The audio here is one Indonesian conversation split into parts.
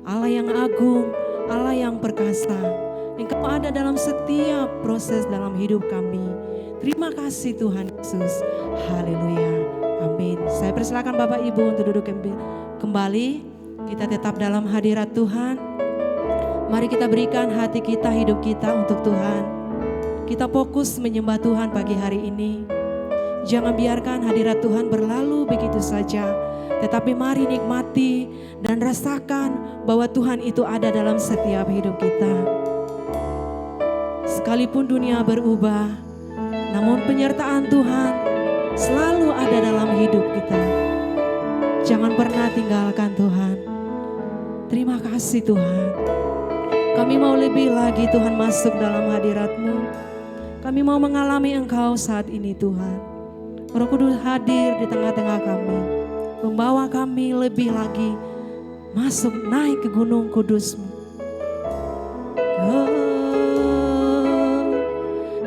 Allah yang agung, Allah yang perkasa. Engkau ada dalam setiap proses dalam hidup kami. Terima kasih Tuhan Yesus. Haleluya. Amin. Saya persilakan Bapak Ibu untuk duduk kembali. Kita tetap dalam hadirat Tuhan. Mari kita berikan hati kita, hidup kita untuk Tuhan. Kita fokus menyembah Tuhan pagi hari ini. Jangan biarkan hadirat Tuhan berlalu begitu saja. Tetapi mari nikmati dan rasakan bahwa Tuhan itu ada dalam setiap hidup kita. Sekalipun dunia berubah, namun penyertaan Tuhan selalu ada dalam hidup kita. Jangan pernah tinggalkan Tuhan. Terima kasih Tuhan. Kami mau lebih lagi Tuhan masuk dalam hadirat-Mu. Kami mau mengalami Engkau saat ini Tuhan. Roh Kudus hadir di tengah-tengah kami. Membawa kami lebih lagi masuk naik ke gunung kudus-Mu. Oh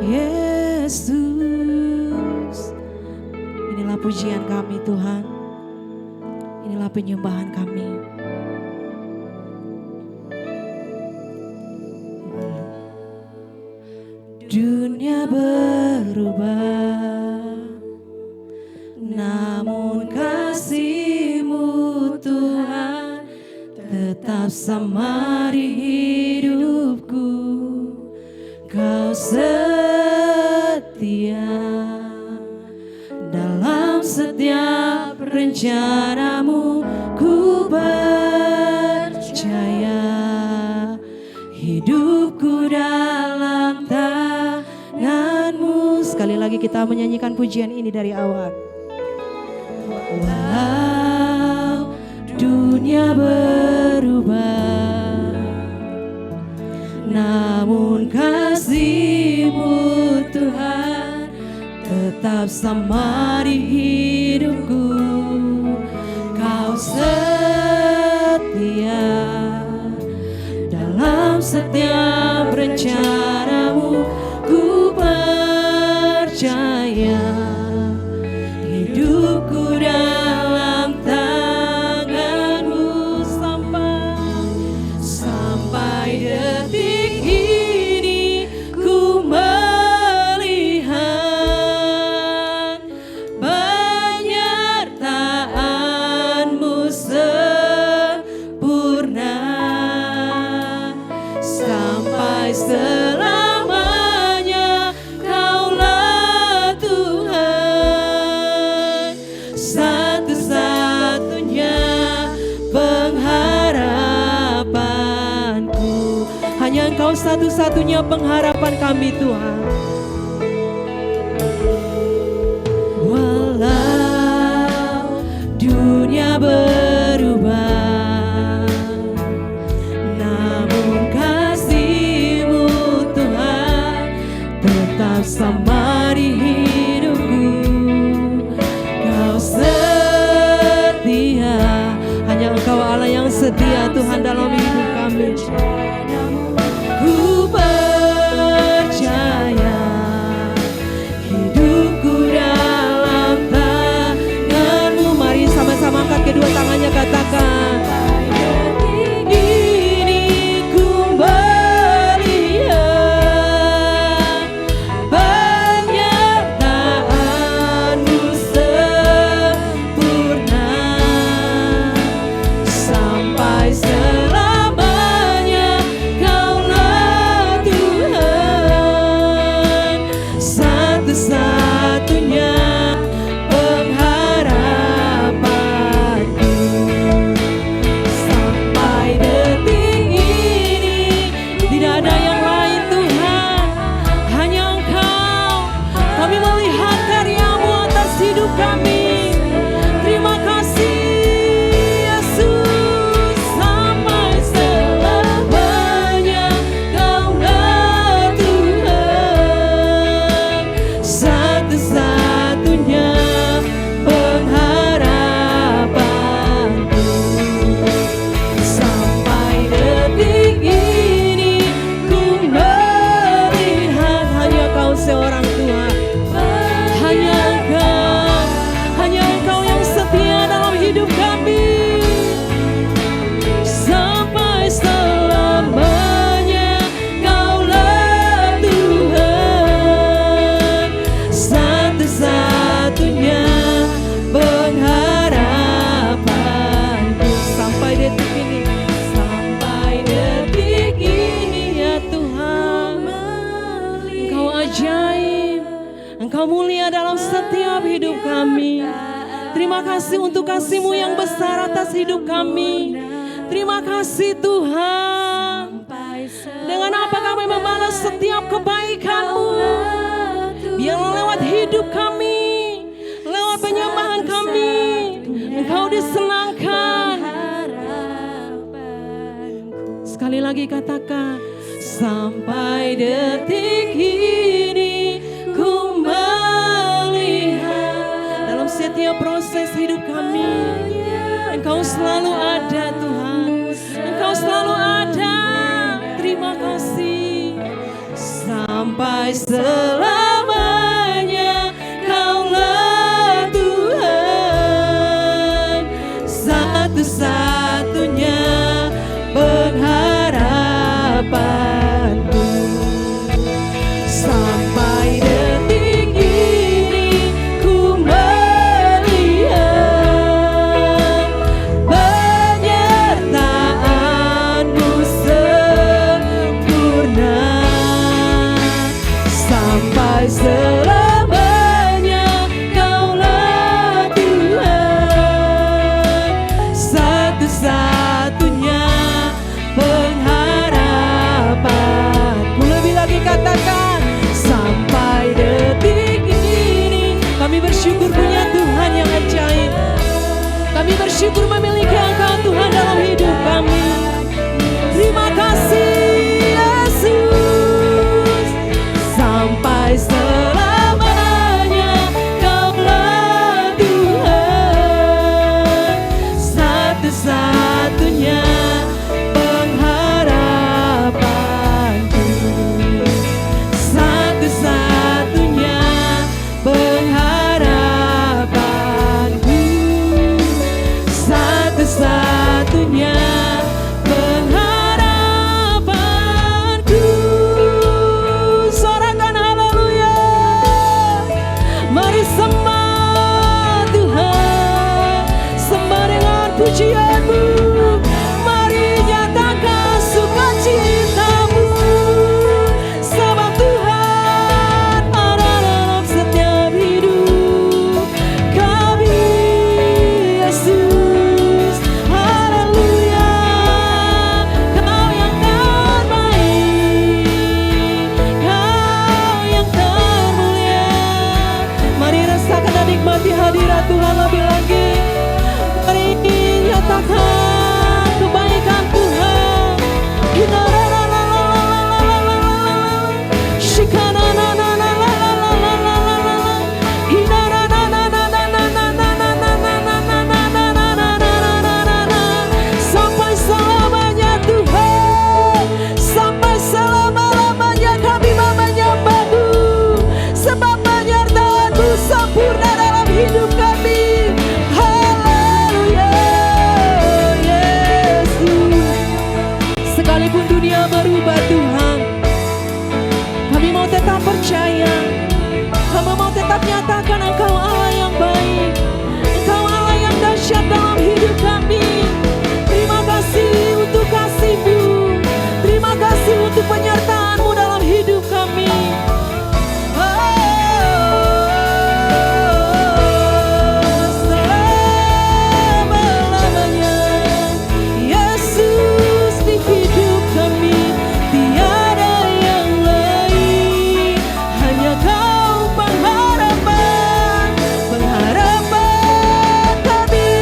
Yesus, inilah pujian kami Tuhan. Inilah penyembahan kami. Dunia berubah, namun kasih-Mu Tuhan tetap sama di hidupku. Kau setia dalam setiap rencana-Mu. Ku percaya hidupku dalam tangan-Mu. Sekali lagi kita menyanyikan pujian ini dari awal. Walau dunia berubah, namun kasih-Mu Tuhan tetap sama di hidupku. Kau setia dalam setiap rencana-Mu. Ku percaya hidupku dalam tangan-Mu. Sampai detik ini ku melihat penyertaan-Mu sempurna. Sampai selamanya Kaulah Tuhan, satu-satunya pengharapanku. Hanya Engkau satu-satunya pengharapan kami Tuhan. Walau dunia berubah, namun kasih-Mu Tuhan tetap sama di hidupku. Kau setia, hanya Engkau Allah yang setia Tuhan dalam hidup kami. Ku percaya hidupku dalam tangan-Mu. Mari sama-sama angkat kedua tangannya Engkau mulia dalam setiap hidup kami. Terima kasih untuk kasih-Mu yang besar atas hidup kami. Terima kasih Tuhan. Dengan apa kami membalas setiap kebaikan-Mu. Biarlah lewat hidup kami, lewat penyembahan kami, Engkau disenangkan. Sekali lagi katakan, sampai detik ini ku melihat dalam setiap proses hidup kami, Engkau selalu ada Tuhan. Engkau selalu ada. Terima kasih. Sampai selamanya Kaulah Tuhan, satu-satunya pengharapanku. Sampai detik ini ku melihat penyertaan-Mu sempurna. Sampai selamanya Kaulah Tuhan, satu-satunya pengharapanku. Lebih lagi katakan, sampai detik ini kami bersyukur punya Tuhan yang ajaib. Kami bersyukur memiliki Engkau Tuhan dalam hidup kami. Terima kasih Yesus. Sampai selamanya Kaulah Tuhan, satu-satunya pengharapanku. Satu-satunya pengharapanku. Satu-satunya pengharapanku. Sorakan haleluya. Mari sembah Tuhan, sembah dengan pujian-Mu. Mari nyatakan sukacita-Mu, sebab Tuhan ada dalam setiap hidup kami. Yesus, haleluya. Kau yang terbaik, Kau yang termulia. Mari rasakan dan nikmati hadirat Tuhan lebih lagi. Mari nyatakan kebaikan Tuhan. Sampai selamanya Tuhan, sampai selama-lamanya kami menyembah-Mu, sebab penyertaan-Mu sempurna dalam hidup kami. Haleluya, Yesus. Sekalipun dunia berubah Tuhan, kami mau tetap percaya. Kami mau tetap nyatakan Engkau Allah yang baik, Engkau Allah yang dahsyat dalam hidup kami. Terima kasih untuk kasih-Mu. Terima kasih untuk penyertaan-Mu dalam hidup kami. Selama-lamanya Yesus di hidup kami. Tiada yang lain, hanya Kau pengharapan, pengharapan kami.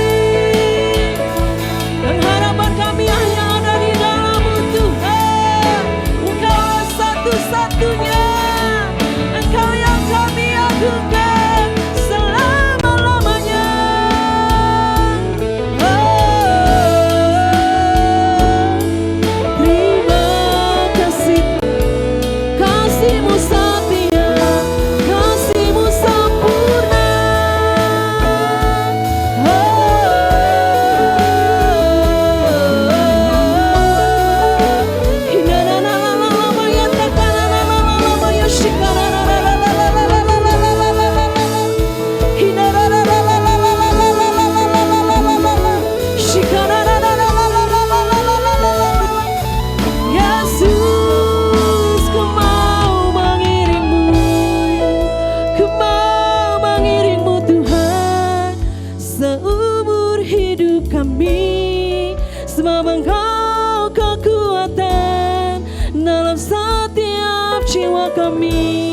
dalam setiap jiwa kami.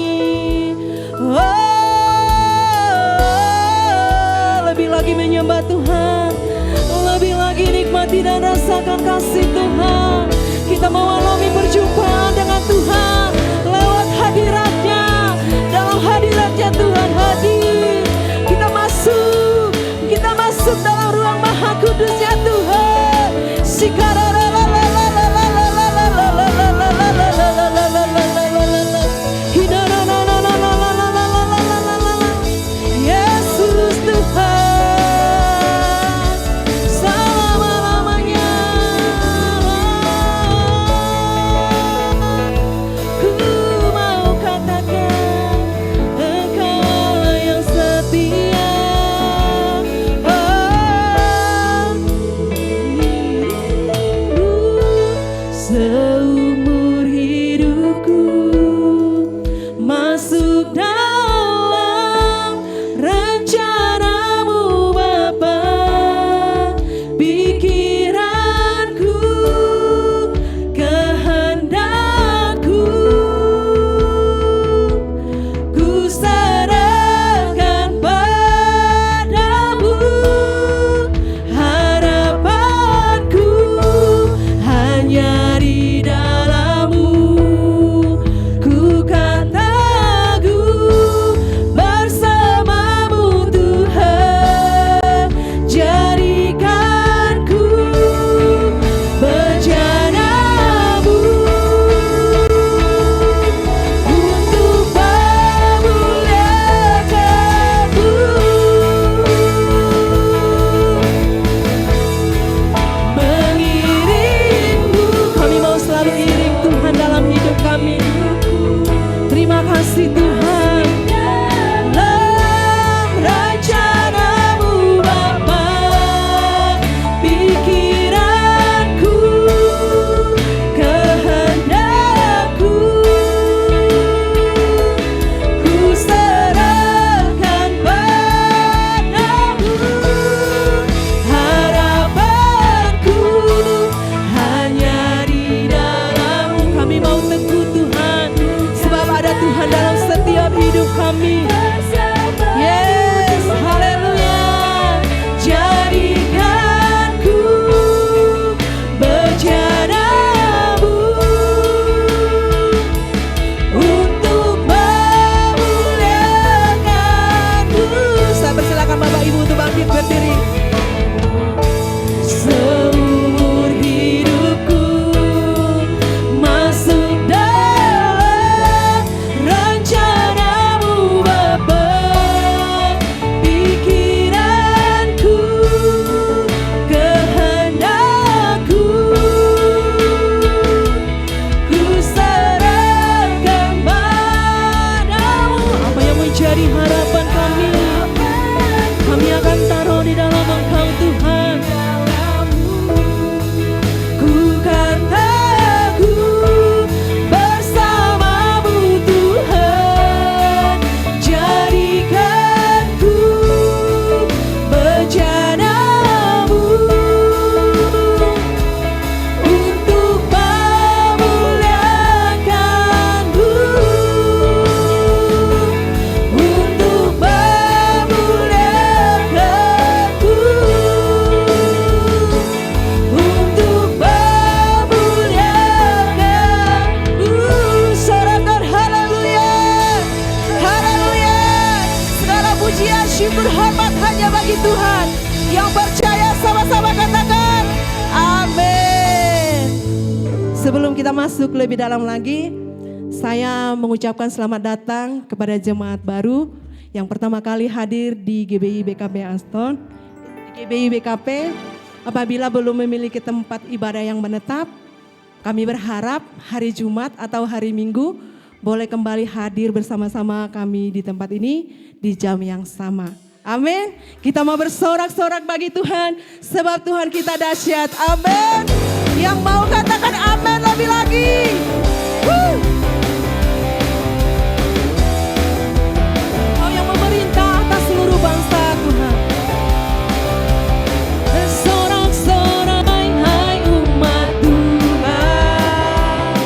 Lebih lagi menyembah Tuhan, lebih lagi nikmati dan rasakan kasih Tuhan. Kita mau alami perjumpaan dengan Tuhan lewat hadiratnya. Dalam hadiratnya Tuhan hadir. Kita masuk dalam ruang maha kudusnya Tuhan. Yesus Tuhan selama-lamanya. Ku mau katakan Engkau yang setia. Seumur hidupku masuk dalam rencanamu Bapa. Pikiranku, kehendakku, ku serahkan padamu. Harapanku hanya di dalam-Mu. Ku kan teguh bersama-Mu Tuhan. Jadikanku bejana-Mu untuk memuliakan-Mu. Mengiringmu, kami mau selalu iring Tuhan dalam hidup kami. Terima kasih Tuhan. Dalam rencana-Mu Bapa, pikiranku, kehendakku, ku serahkan padamu. Harapanku hanya di dalam-Mu. Kami mau teguh Tuhan, sebab ada Tuhan dalam setiap hidup kami. Yes, haleluya. Jadikanku bejana-Mu untuk memuliakan-Mu. Saya persilakan Bapak Ibu untuk bangkit berdiri. Seumur hidupku masuk dalam rencana-Mu Bapa. Pikiranku, kehendakku, ku serahkan padamu. Apa yang menjadi harapan kami, kami akan taruh di dalam Engkau Tuhan. Ku kan teguh bersama-Mu Tuhan. Jadikanku bejana-Mu untuk memuliakan-Mu. Untuk memuliakan-Mu. Untuk memuliakan-Mu. Sorakan haleluya. Haleluya. Segala pujian, syukur, hormat hanya bagi Tuhan. Yang percaya sama-sama katakan amin. Sebelum kita masuk lebih dalam lagi, saya mengucapkan selamat datang kepada jemaat baru yang pertama kali hadir di GBI BKP Aston. Di GBI BKP, apabila belum memiliki tempat ibadah yang menetap, kami berharap hari Jumat atau hari Minggu boleh kembali hadir bersama-sama kami di tempat ini di jam yang sama. Amin. Kita mau bersorak-sorak bagi Tuhan, sebab Tuhan kita dahsyat. Amin. Yang mau katakan amin lebih lagi. Kau yang memerintah atas seluruh bangsa Tuhan. Bersorak-sorai hai umat Tuhan.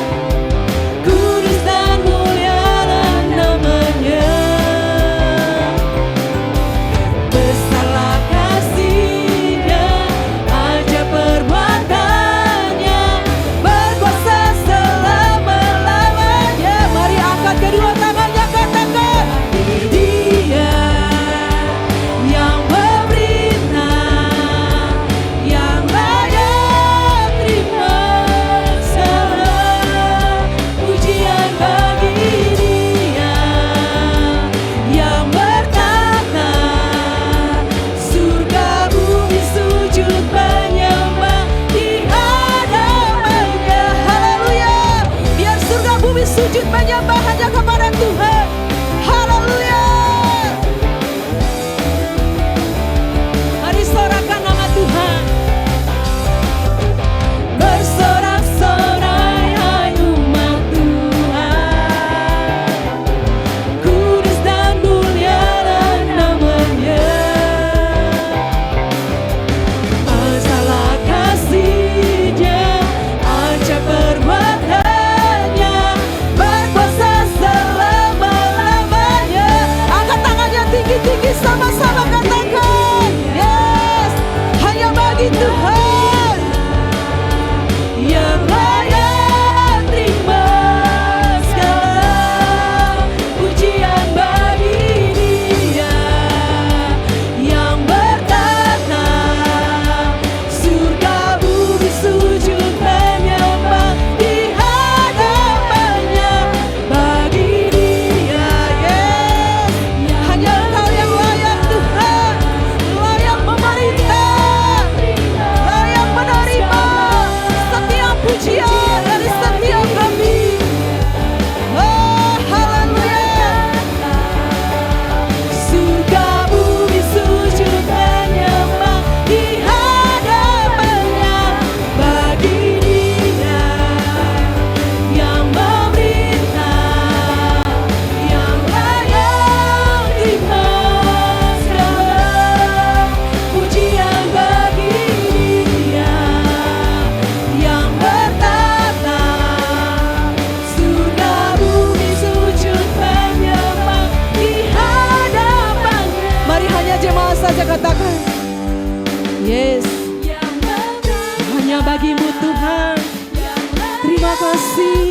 Terima kasih.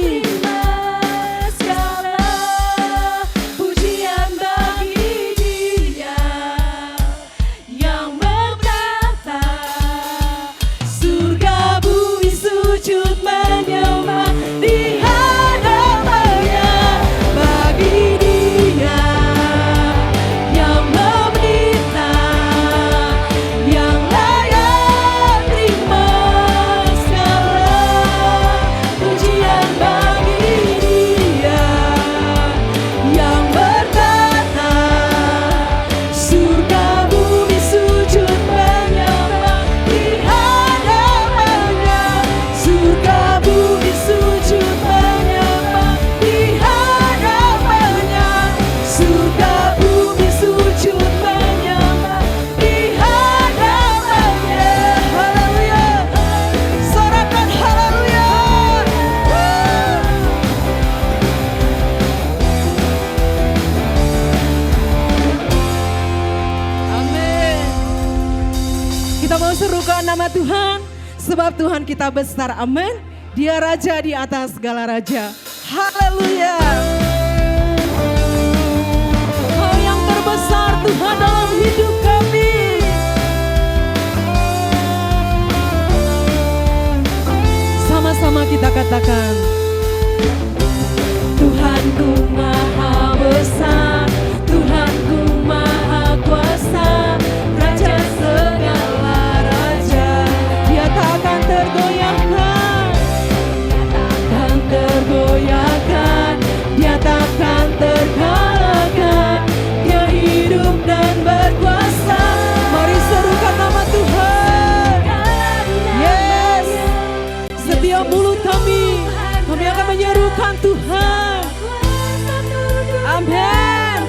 Nama Tuhan, sebab Tuhan kita besar, amin. Dia Raja di atas segala raja, haleluya. Kau yang terbesar Tuhan dalam hidup kami. Sama-sama kita katakan, Tuhanku maha besar, Tuhanku maha kuasa, Raja segala raja. Dia takkan tergoyahkan, Dia takkan terkalahkan. Dia hidup dan berkuasa. Mari serukan nama Tuhan. Yes, setiap mulut kami akan menyerukan Tuhan. Amin.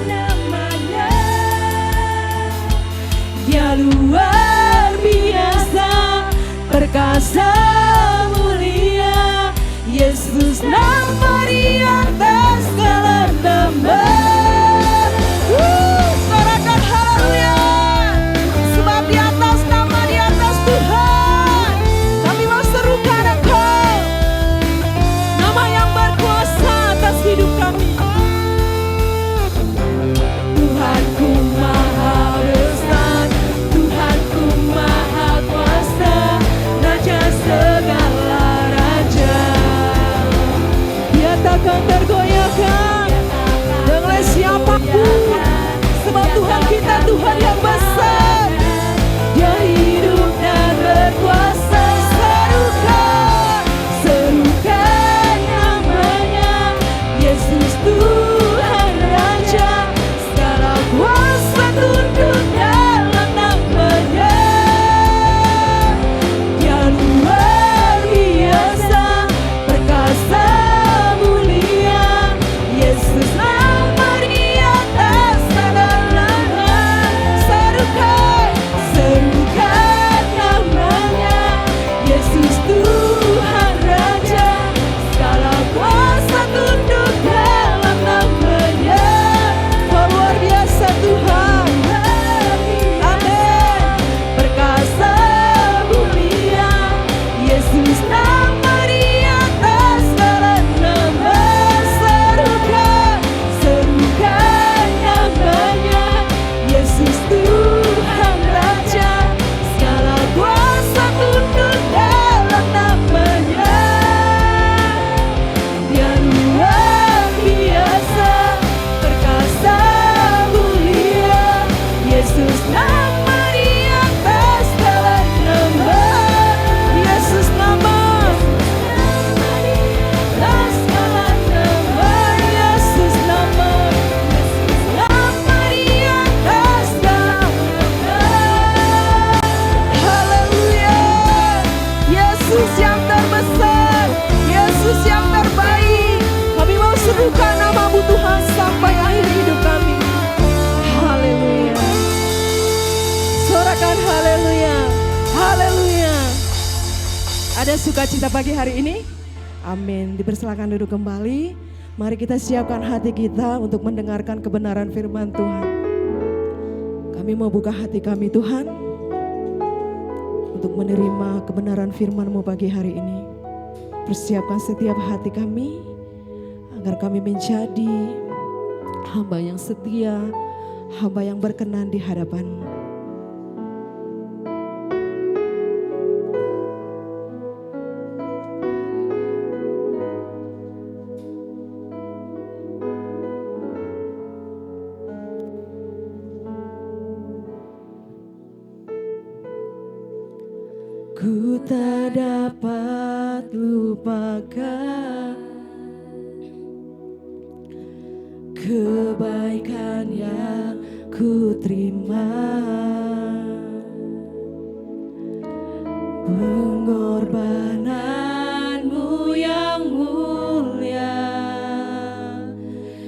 Dia luar biasa, perkasa, mulia. Yesus nama di atas segala nama. Sorakan haleluya. Sebab di atas nama, di atas Tuhan, kami mau serukan Engkau, nama yang berkuasa atas hidup kami. Tuhanku maha besar, Tuhanku maha kuasa, Raja segala raja. Dia takkan tergoyahkan oleh siapapun, sebab Tuhan kita Tuhan yang besar. Dia hidup dan berkuasa. Serukan namanya, Yesus Tuhan Raja. Segala kuasa tunduk dalam namanya. Dia luar biasa, perkasa, mulia. Yesus nama di atas segala nama. Serukan namanya, Yesus Tuhan Raja. Segala kuasa tunduk dalam namanya. Oh, luar biasa Tuhan. Amin. Perkasa, mulia. Yesus nama di atas segala nama. Serukan namanya, Yesus Tuhan Raja. Segala kuasa tunduk dalam namanya. Dia luar biasa, perkasa, mulia. Yesus nama di atas segala nama. Yesus nama di atas segala nama. Yesus nama di atas segala nama. Haleluya. Yesus yang terbesar, Yesus yang terbaik. Kami mau serukan nama-Mu Tuhan sampai akhir hidup kami. Haleluya. Sorakan haleluya. Haleluya. Ada sukacita pagi hari ini? Amin. Dipersilakan duduk kembali. Mari kita siapkan hati kita untuk mendengarkan kebenaran firman Tuhan. Kami mau buka hati kami Tuhan, untuk menerima kebenaran firman-Mu pagi hari ini. Persiapkan setiap hati kami agar kami menjadi hamba yang setia, hamba yang berkenan di hadapan-Mu. Ku tak dapat lupakan kebaikan yang ku terima, pengorbanan-Mu yang mulia,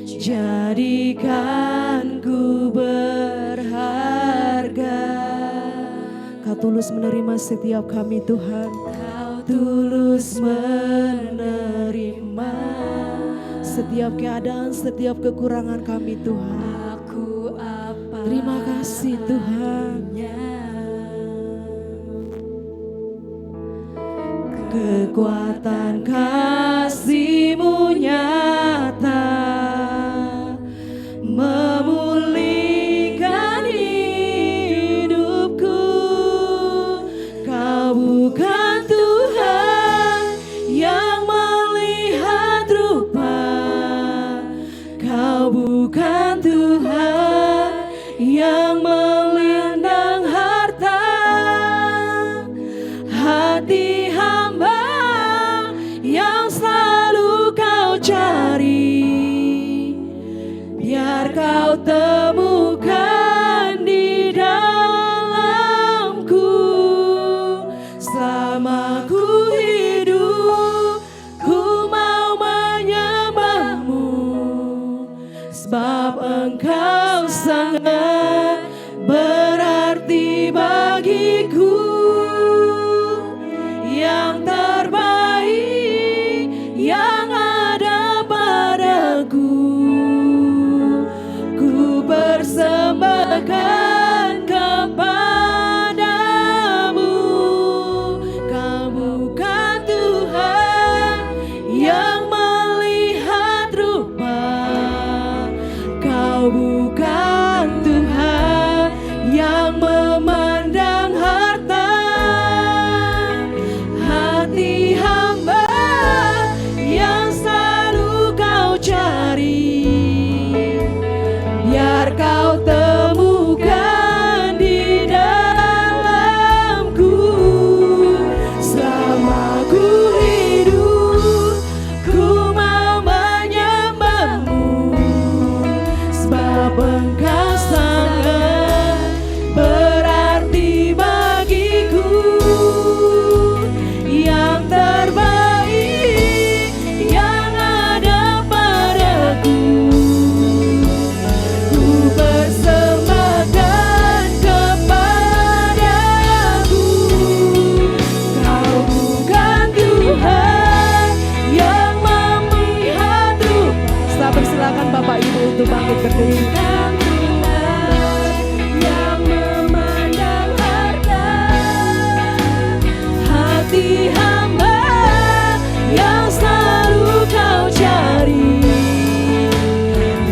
jadikan ku berharga. Kau tulus menerima setiap kami Tuhan. Kau tulus menerima setiap keadaan, setiap kekurangan kami Tuhan. Aku apa terima kasih Tuhan. Kekuatan kasih-Mu nyata, memulihkan hidupku. Kau bukan Tuhan yang melihat rupa, Kau bukan Tuhan yang memandang harta. Hati hamba yang selalu Kau cari, biar Kau temukan di dalamku. Selama ku hidup, ku mau menyembah-Mu, sebab Engkau sangat berarti bagiku. Yang terbaik yang ada padaku, ku persembahkan kepadamu. Kau bukan Tuhan yang melihat rupa, Kau bukan Tuhan yang memandang harta. Hati hamba yang selalu Kau cari, biar Kau temukan di dalamku. Selama ku hidup, ku mau menyembah-Mu, sebab Engkau sangat berarti bagiku. Yang terbaik yang ada padaku, ku persembahkan kepadamu. Kau bukan Tuhan yang melihat rupa. Kita persilakan Bapak Ibu untuk bangkit berdiri. Yang memandang harta, hati hamba yang selalu Kau cari,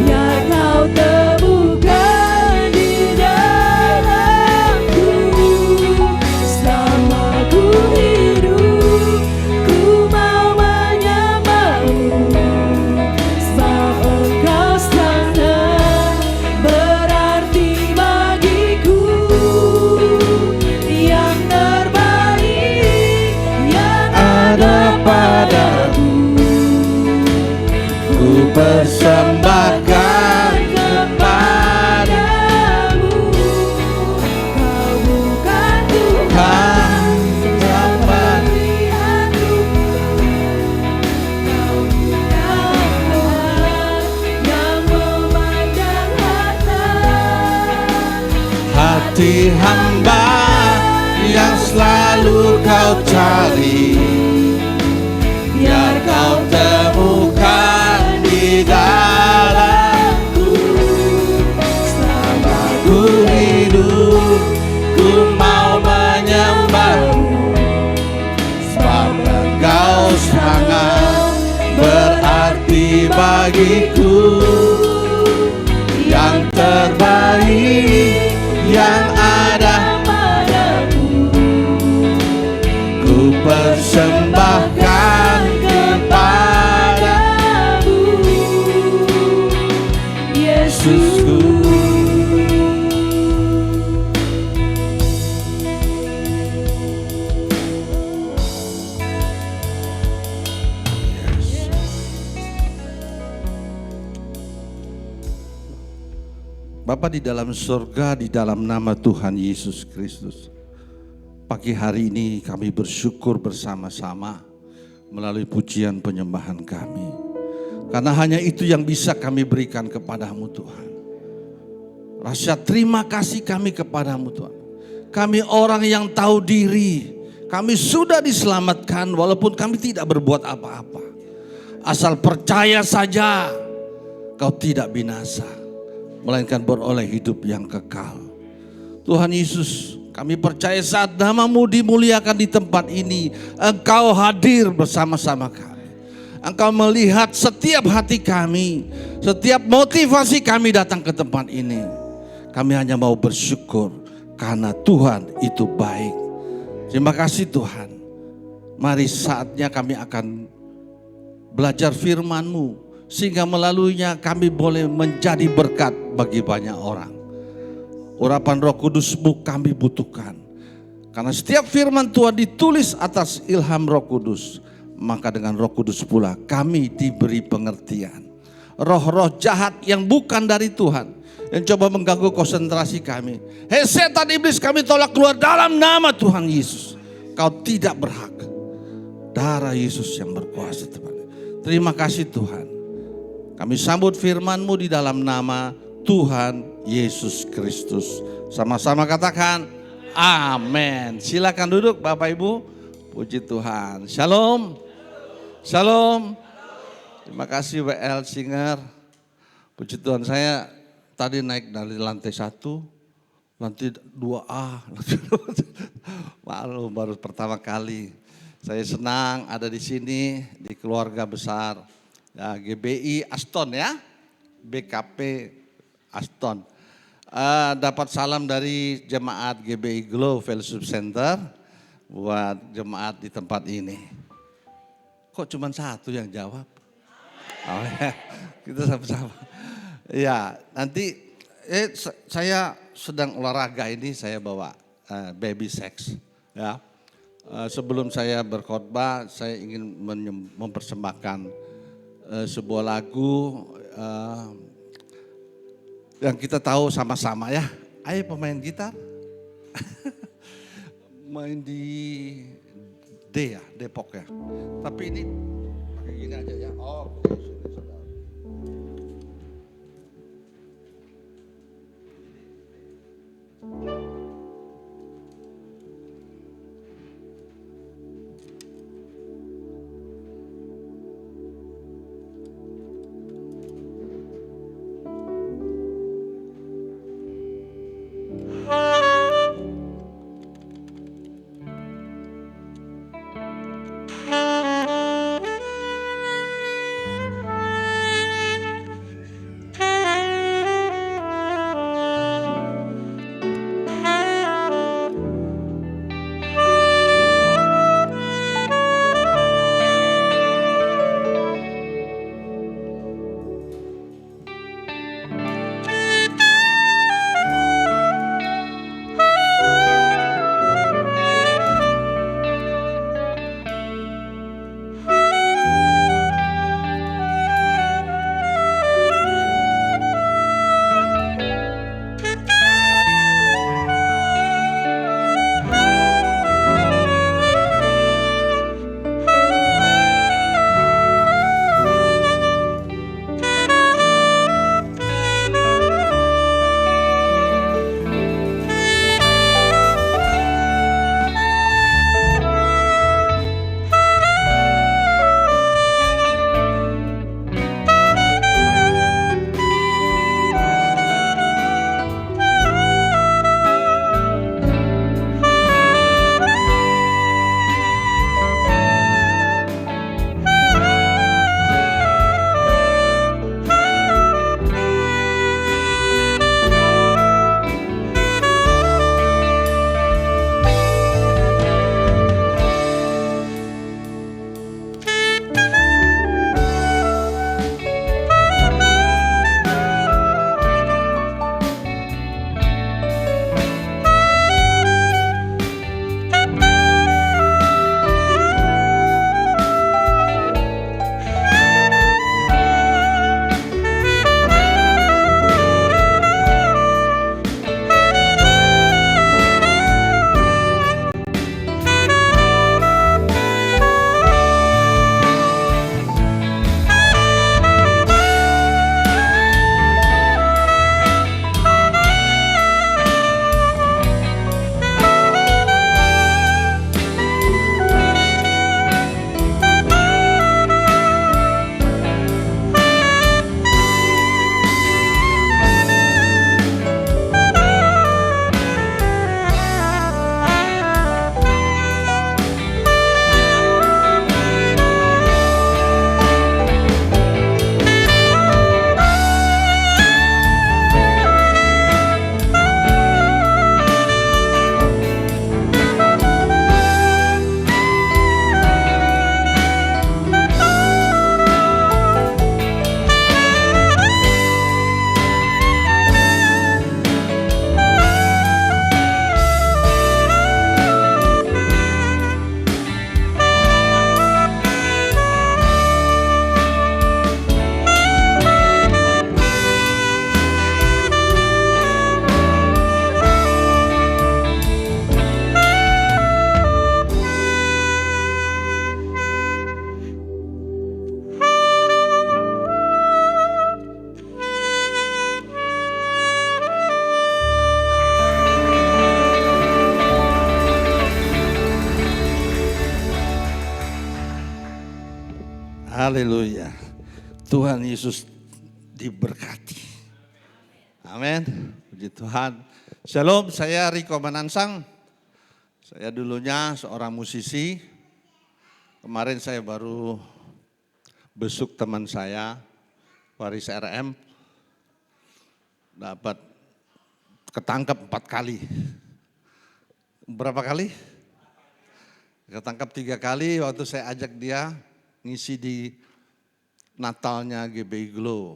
biar Kau temukan di dalamku. Selama ku hidup, ku mau menyembah-Mu, sebab Engkau sangat berarti bagiku. Yang terbaik yang ada padaku, Ku persembahkan kepadamu. Kau bukan Tuhan yang melihat rupa, Kau bukan Tuhan yang memandang harta. hati hamba yang selalu Kau cari, biar Kau temukan di dalamku. Selama ku hidup, ku mau menyembah-Mu, sebab Engkau sangat bagiku, yang terbaik yang ada padamu, ku persembahkan kepadamu, Yesusku. Bapa di dalam surga, di dalam nama Tuhan Yesus Kristus, pagi hari ini kami bersyukur bersama-sama melalui pujian penyembahan kami. Karena hanya itu yang bisa kami berikan kepadamu Tuhan. Rasa terima kasih kami kepadamu Tuhan. Kami orang yang tahu diri, kami sudah diselamatkan walaupun kami tidak berbuat apa-apa. Asal percaya saja kau tidak binasa, melainkan beroleh hidup yang kekal. Tuhan Yesus, kami percaya saat nama-Mu dimuliakan di tempat ini, Engkau hadir bersama-sama kami. Engkau melihat setiap hati kami, setiap motivasi kami datang ke tempat ini. Kami hanya mau bersyukur karena Tuhan itu baik. Terima kasih Tuhan. Mari saatnya kami akan belajar firman-Mu, sehingga melaluinya kami boleh menjadi berkat bagi banyak orang. Urapan Roh Kudus-Mu kami butuhkan. Karena setiap firman Tuhan ditulis atas ilham Roh Kudus, maka dengan Roh Kudus pula kami diberi pengertian. Roh-roh jahat yang bukan dari Tuhan, yang coba mengganggu konsentrasi kami. Hei setan iblis, kami tolak keluar dalam nama Tuhan Yesus. Kau tidak berhak. Darah Yesus yang berkuasa Tuhan. Terima kasih Tuhan. Kami sambut firman-Mu di dalam nama Tuhan Yesus Kristus. Sama-sama katakan amin. Silakan duduk Bapak Ibu. Puji Tuhan. Shalom. Shalom. Terima kasih WL Singer. Puji Tuhan, saya tadi naik dari lantai 1, lantai 2A. Malu, baru pertama kali. Saya senang ada di sini, di keluarga besar. Ya, GBI Aston ya, BKP Aston. Dapat salam dari jemaat GBI Glow Fellowship Center buat jemaat di tempat ini. Kok cuma satu yang jawab? Oh ya, kita sama-sama. Ya, nanti saya sedang olahraga ini, saya bawa baby sex. Ya, sebelum saya berkhotbah, saya ingin mempersembahkan sebuah lagu yang kita tahu sama-sama ya. Ayo pemain gitar. Main di D ya, Depok ya. Tapi ini pakai gini aja ya. Oh, sini saudara. Haleluya. Tuhan Yesus diberkati. Amin. Puji Tuhan. Shalom, saya Riko Manansang. Saya dulunya seorang musisi. Kemarin saya baru besuk teman saya, Waris RM. Dapat ketangkap 4 kali. Berapa kali? Ketangkap 3 kali waktu saya ajak dia ngisi di Natalnya GBI Glow.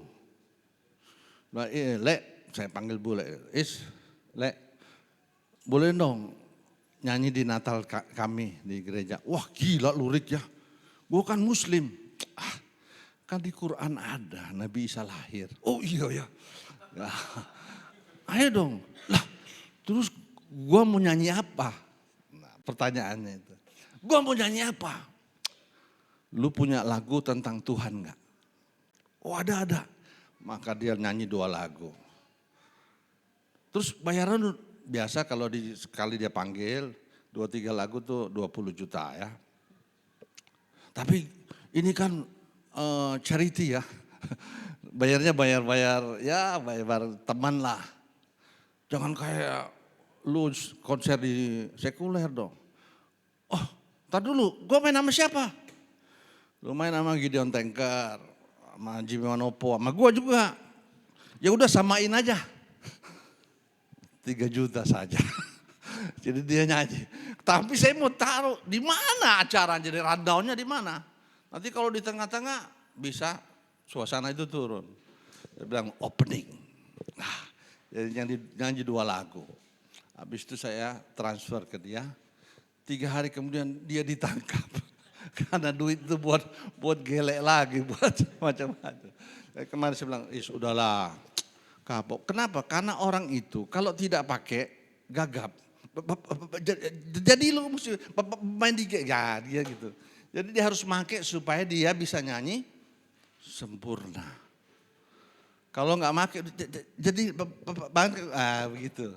Nah, Lek, saya panggil bule, Lek, boleh dong nyanyi di Natal kami di gereja. Wah gila lurik ya, gue kan muslim. Kan di Quran ada Nabi Isa lahir. Oh iya ya. Nah, ayo dong. Lah, terus gue mau nyanyi apa? Nah, pertanyaannya itu. Gue mau nyanyi apa? Lu punya lagu tentang Tuhan enggak? Oh ada. Maka dia nyanyi 2 lagu. Terus bayaran biasa kalau sekali dia panggil 2-3 lagu tuh 20 juta ya. Tapi ini kan charity ya. Bayarnya bayar teman lah. Jangan kayak lu konser di sekuler dong. Oh, tar dulu, gue main sama siapa? Lu main sama Gideon Tanker, sama Jimmy Manopo, sama gue juga. Ya udah samain aja. 3 juta saja. Jadi dia nyanyi. Tapi saya mau taruh di mana acara, jadi rundownnya di mana. Nanti kalau di tengah-tengah bisa suasana itu turun. Dia bilang opening. Nah, jadi nyanyi 2 lagu. Habis itu saya transfer ke dia. 3 hari kemudian dia ditangkap. Karena duit itu buat gelek lagi, buat macam-macam. Kemarin saya bilang, udahlah, kapok. Kenapa? Karena orang itu kalau tidak pakai gagap. Jadi lu mesti main di ya dia gitu. Jadi dia harus pakai supaya dia bisa nyanyi sempurna. Kalau nggak pakai, jadi begitu.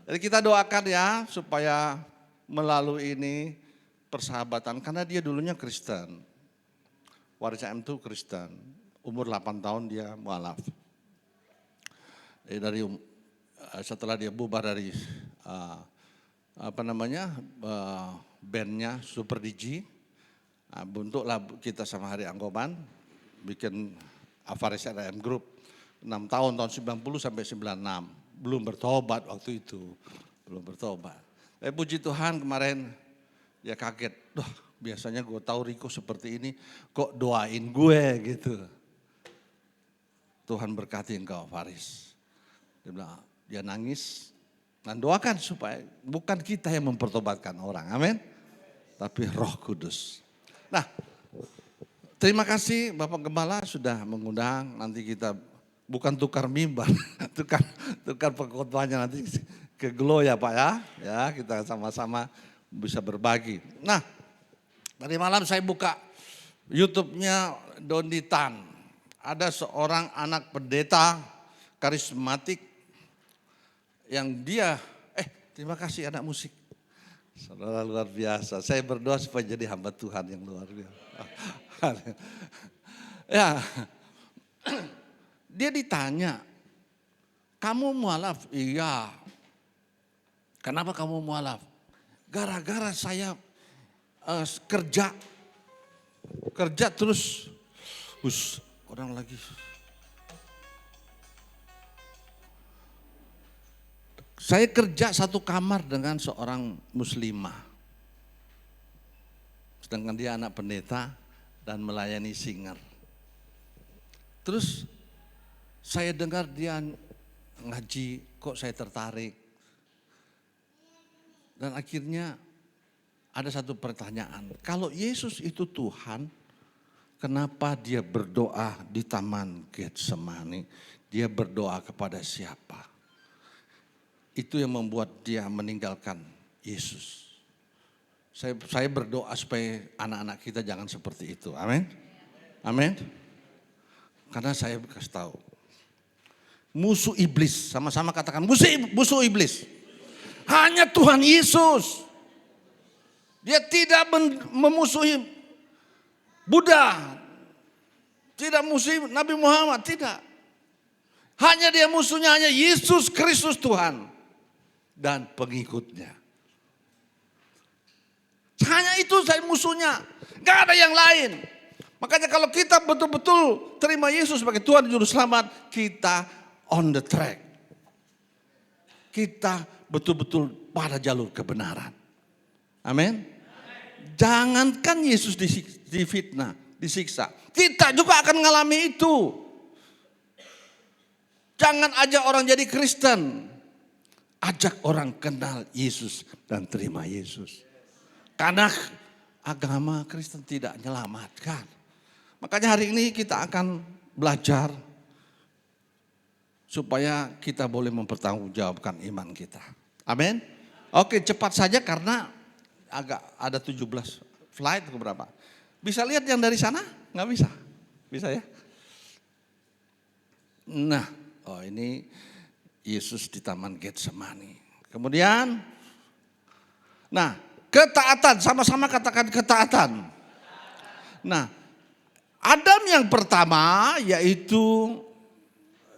Jadi kita doakan ya supaya melalui ini persahabatan, karena dia dulunya Kristen. Waris M itu Kristen, umur 8 tahun dia mualaf. Setelah dia bubar dari bandnya Super Digi, bentuklah kita sama Hari Angkoban, bikin Avaris RM Group. 6 tahun 90 sampai 96, belum bertobat waktu itu, belum bertobat. Tapi puji Tuhan kemarin, ya kaget, biasanya gue tahu Riko seperti ini, kok doain gue gitu. Tuhan berkati engkau Faris. Dia bilang, dia nangis dan doakan supaya bukan kita yang mempertobatkan orang, amin. Tapi Roh Kudus. Nah, terima kasih Bapak Gembala sudah mengundang, nanti kita bukan tukar mimbar, tukar pengkhotbahnya nanti ke Glow ya Pak ya. Ya kita sama-sama bisa berbagi. Nah, tadi malam saya buka YouTube-nya Doni Tan. Ada seorang anak pendeta karismatik yang dia, terima kasih anak musik. Saudara luar biasa. Saya berdoa supaya jadi hamba Tuhan yang luar biasa. Ya, dia ditanya, kamu mualaf? Iya. Kenapa kamu mualaf? Gara-gara saya kerja terus, orang lagi. Saya kerja satu kamar dengan seorang muslimah. Sedangkan dia anak pendeta dan melayani singer. Terus saya dengar dia ngaji, kok saya tertarik. Dan akhirnya ada satu pertanyaan, kalau Yesus itu Tuhan, kenapa dia berdoa di Taman Getsemani? Dia berdoa kepada siapa? Itu yang membuat dia meninggalkan Yesus. Saya berdoa supaya anak-anak kita jangan seperti itu. Amin. Amin. Karena saya kasih tahu. Musuh iblis, sama-sama katakan musuh iblis. Hanya Tuhan Yesus. Dia tidak memusuhi Buddha, tidak musuh Nabi Muhammad, tidak. Hanya dia musuhnya hanya Yesus Kristus Tuhan dan pengikutnya. Hanya itu saya musuhnya, gak ada yang lain. Makanya kalau kita betul-betul terima Yesus sebagai Tuhan Juru Selamat, kita on the track. Kita betul-betul pada jalur kebenaran. Amin. Jangankan Yesus difitnah, disiksa, kita juga akan mengalami itu. Jangan ajak orang jadi Kristen, ajak orang kenal Yesus dan terima Yesus. Karena agama Kristen tidak menyelamatkan. Makanya hari ini kita akan belajar supaya kita boleh mempertanggungjawabkan iman kita. Amin. Oke, cepat saja karena agak ada 17 flight ke berapa. Bisa lihat yang dari sana? Nggak bisa? Bisa ya? Nah, ini Yesus di Taman Getsemani. Kemudian, nah, ketaatan, sama-sama katakan ketaatan. Nah, Adam yang pertama yaitu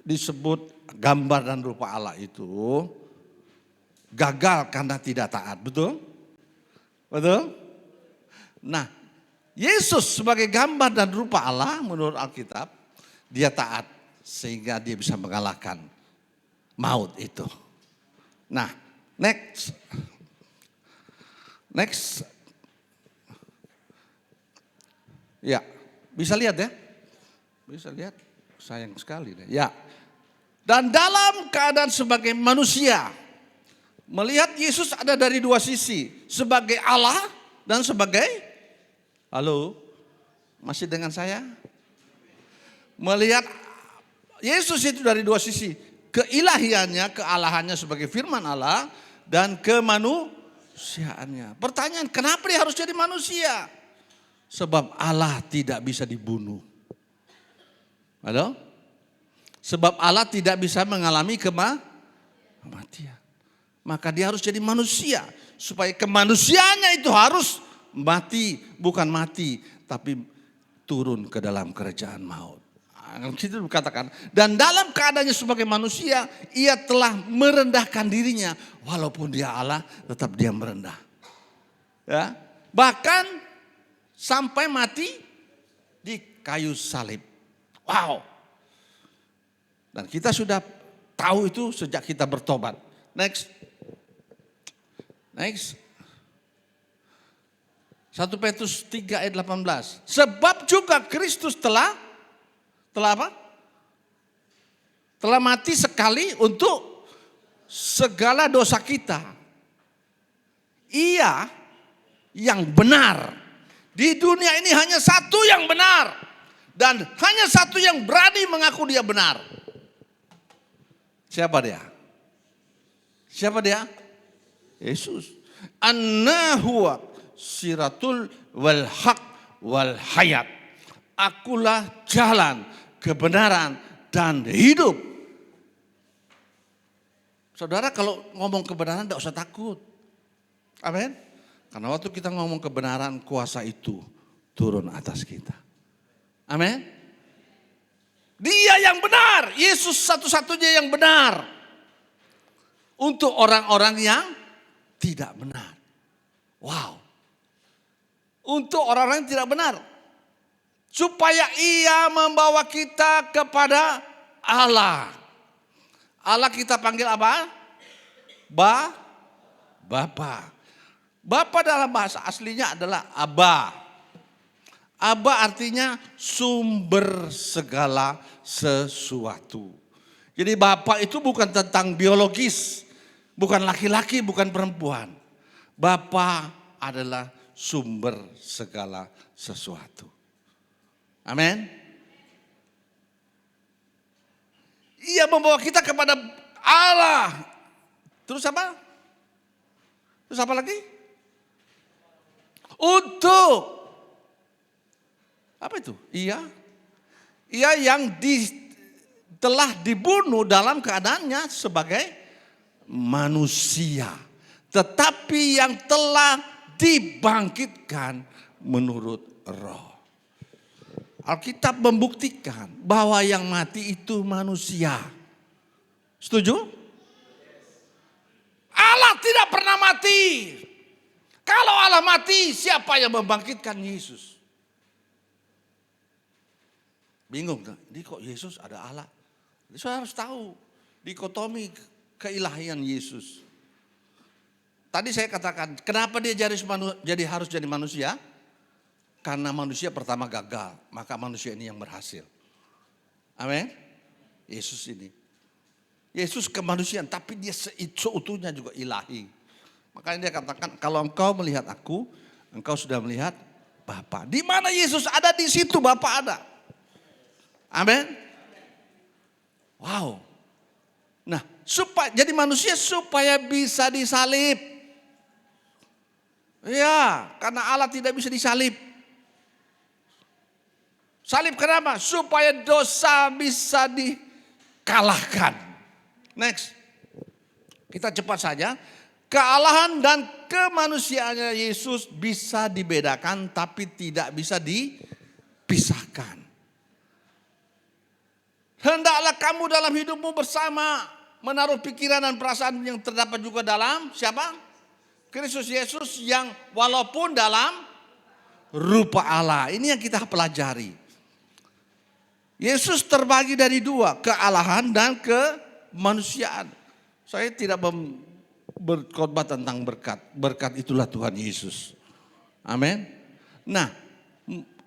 disebut gambar dan rupa Allah itu gagal karena tidak taat, betul? Betul? Nah, Yesus sebagai gambar dan rupa Allah menurut Alkitab, dia taat sehingga dia bisa mengalahkan maut itu. Nah, next. Ya, bisa lihat ya? Bisa lihat? Sayang sekali deh. Ya. Dan dalam keadaan sebagai manusia, melihat Yesus ada dari dua sisi, sebagai Allah dan sebagai, halo, masih dengan saya? Melihat Yesus itu dari dua sisi, keilahiannya, kealahannya sebagai firman Allah dan kemanusiaannya. Pertanyaan, kenapa dia harus jadi manusia? Sebab Allah tidak bisa dibunuh. Halo? Sebab Allah tidak bisa mengalami kematian. Maka dia harus jadi manusia. Supaya kemanusiaannya itu harus mati. Bukan mati, tapi turun ke dalam kerajaan maut. Itu dikatakan. Dan dalam keadaannya sebagai manusia, ia telah merendahkan dirinya. Walaupun dia Allah, tetap dia merendah. Ya. Bahkan sampai mati di kayu salib. Wow. Dan kita sudah tahu itu sejak kita bertobat. Next. 1 Petrus 3 ayat 18. Sebab juga Kristus telah apa? Telah mati sekali untuk segala dosa kita. Ia yang benar. Di dunia ini hanya satu yang benar. Dan hanya satu yang berani mengaku dia benar. Siapa dia? Siapa dia? Yesus. Anna huwa siratul wal haq wal hayat. Akulah jalan, kebenaran dan hidup. Saudara kalau ngomong kebenaran tidak usah takut. Amin. Karena waktu kita ngomong kebenaran, kuasa itu turun atas kita. Amin. Dia yang benar, Yesus satu-satunya yang benar. Untuk orang-orang yang tidak benar. Wow. Untuk orang-orang yang tidak benar. Supaya ia membawa kita kepada Allah. Allah kita panggil apa? Bapa. Bapa dalam bahasa aslinya adalah Abba. Abba artinya sumber segala sesuatu. Jadi Bapa itu bukan tentang biologis. Bukan laki-laki, bukan perempuan. Bapa adalah sumber segala sesuatu. Amin. Ia membawa kita kepada Allah. Terus apa? Terus apa lagi? Untuk apa itu? Ia yang telah dibunuh dalam keadaannya sebagai manusia. Tetapi yang telah dibangkitkan menurut roh. Alkitab membuktikan bahwa yang mati itu manusia. Setuju? Allah tidak pernah mati. Kalau Allah mati, siapa yang membangkitkan Yesus? Bingung kan? Ini kok Yesus ada Allah? Jadi saya harus tahu dikotomi keilahian Yesus. Tadi saya katakan, kenapa dia harus jadi manusia? Karena manusia pertama gagal, maka manusia ini yang berhasil. Amin. Yesus ini. Yesus kemanusiaan, tapi dia seutuhnya juga ilahi. Makanya dia katakan, kalau engkau melihat aku, engkau sudah melihat Bapa. Di mana Yesus ada, di situ Bapa ada. Amin. Wow. Nah, jadi manusia supaya bisa disalib. Ya, karena Allah tidak bisa disalib. Salib kenapa? Supaya dosa bisa dikalahkan. Next. Kita cepat saja. Kealahan dan kemanusiaannya Yesus bisa dibedakan tapi tidak bisa dipisahkan. Hendaklah kamu dalam hidupmu bersama menaruh pikiran dan perasaan yang terdapat juga dalam siapa? Kristus Yesus yang walaupun dalam rupa Allah. Ini yang kita pelajari. Yesus terbagi dari dua, kealahan dan kemanusiaan. Saya tidak berkhotbah tentang berkat. Berkat itulah Tuhan Yesus. Amin. Nah,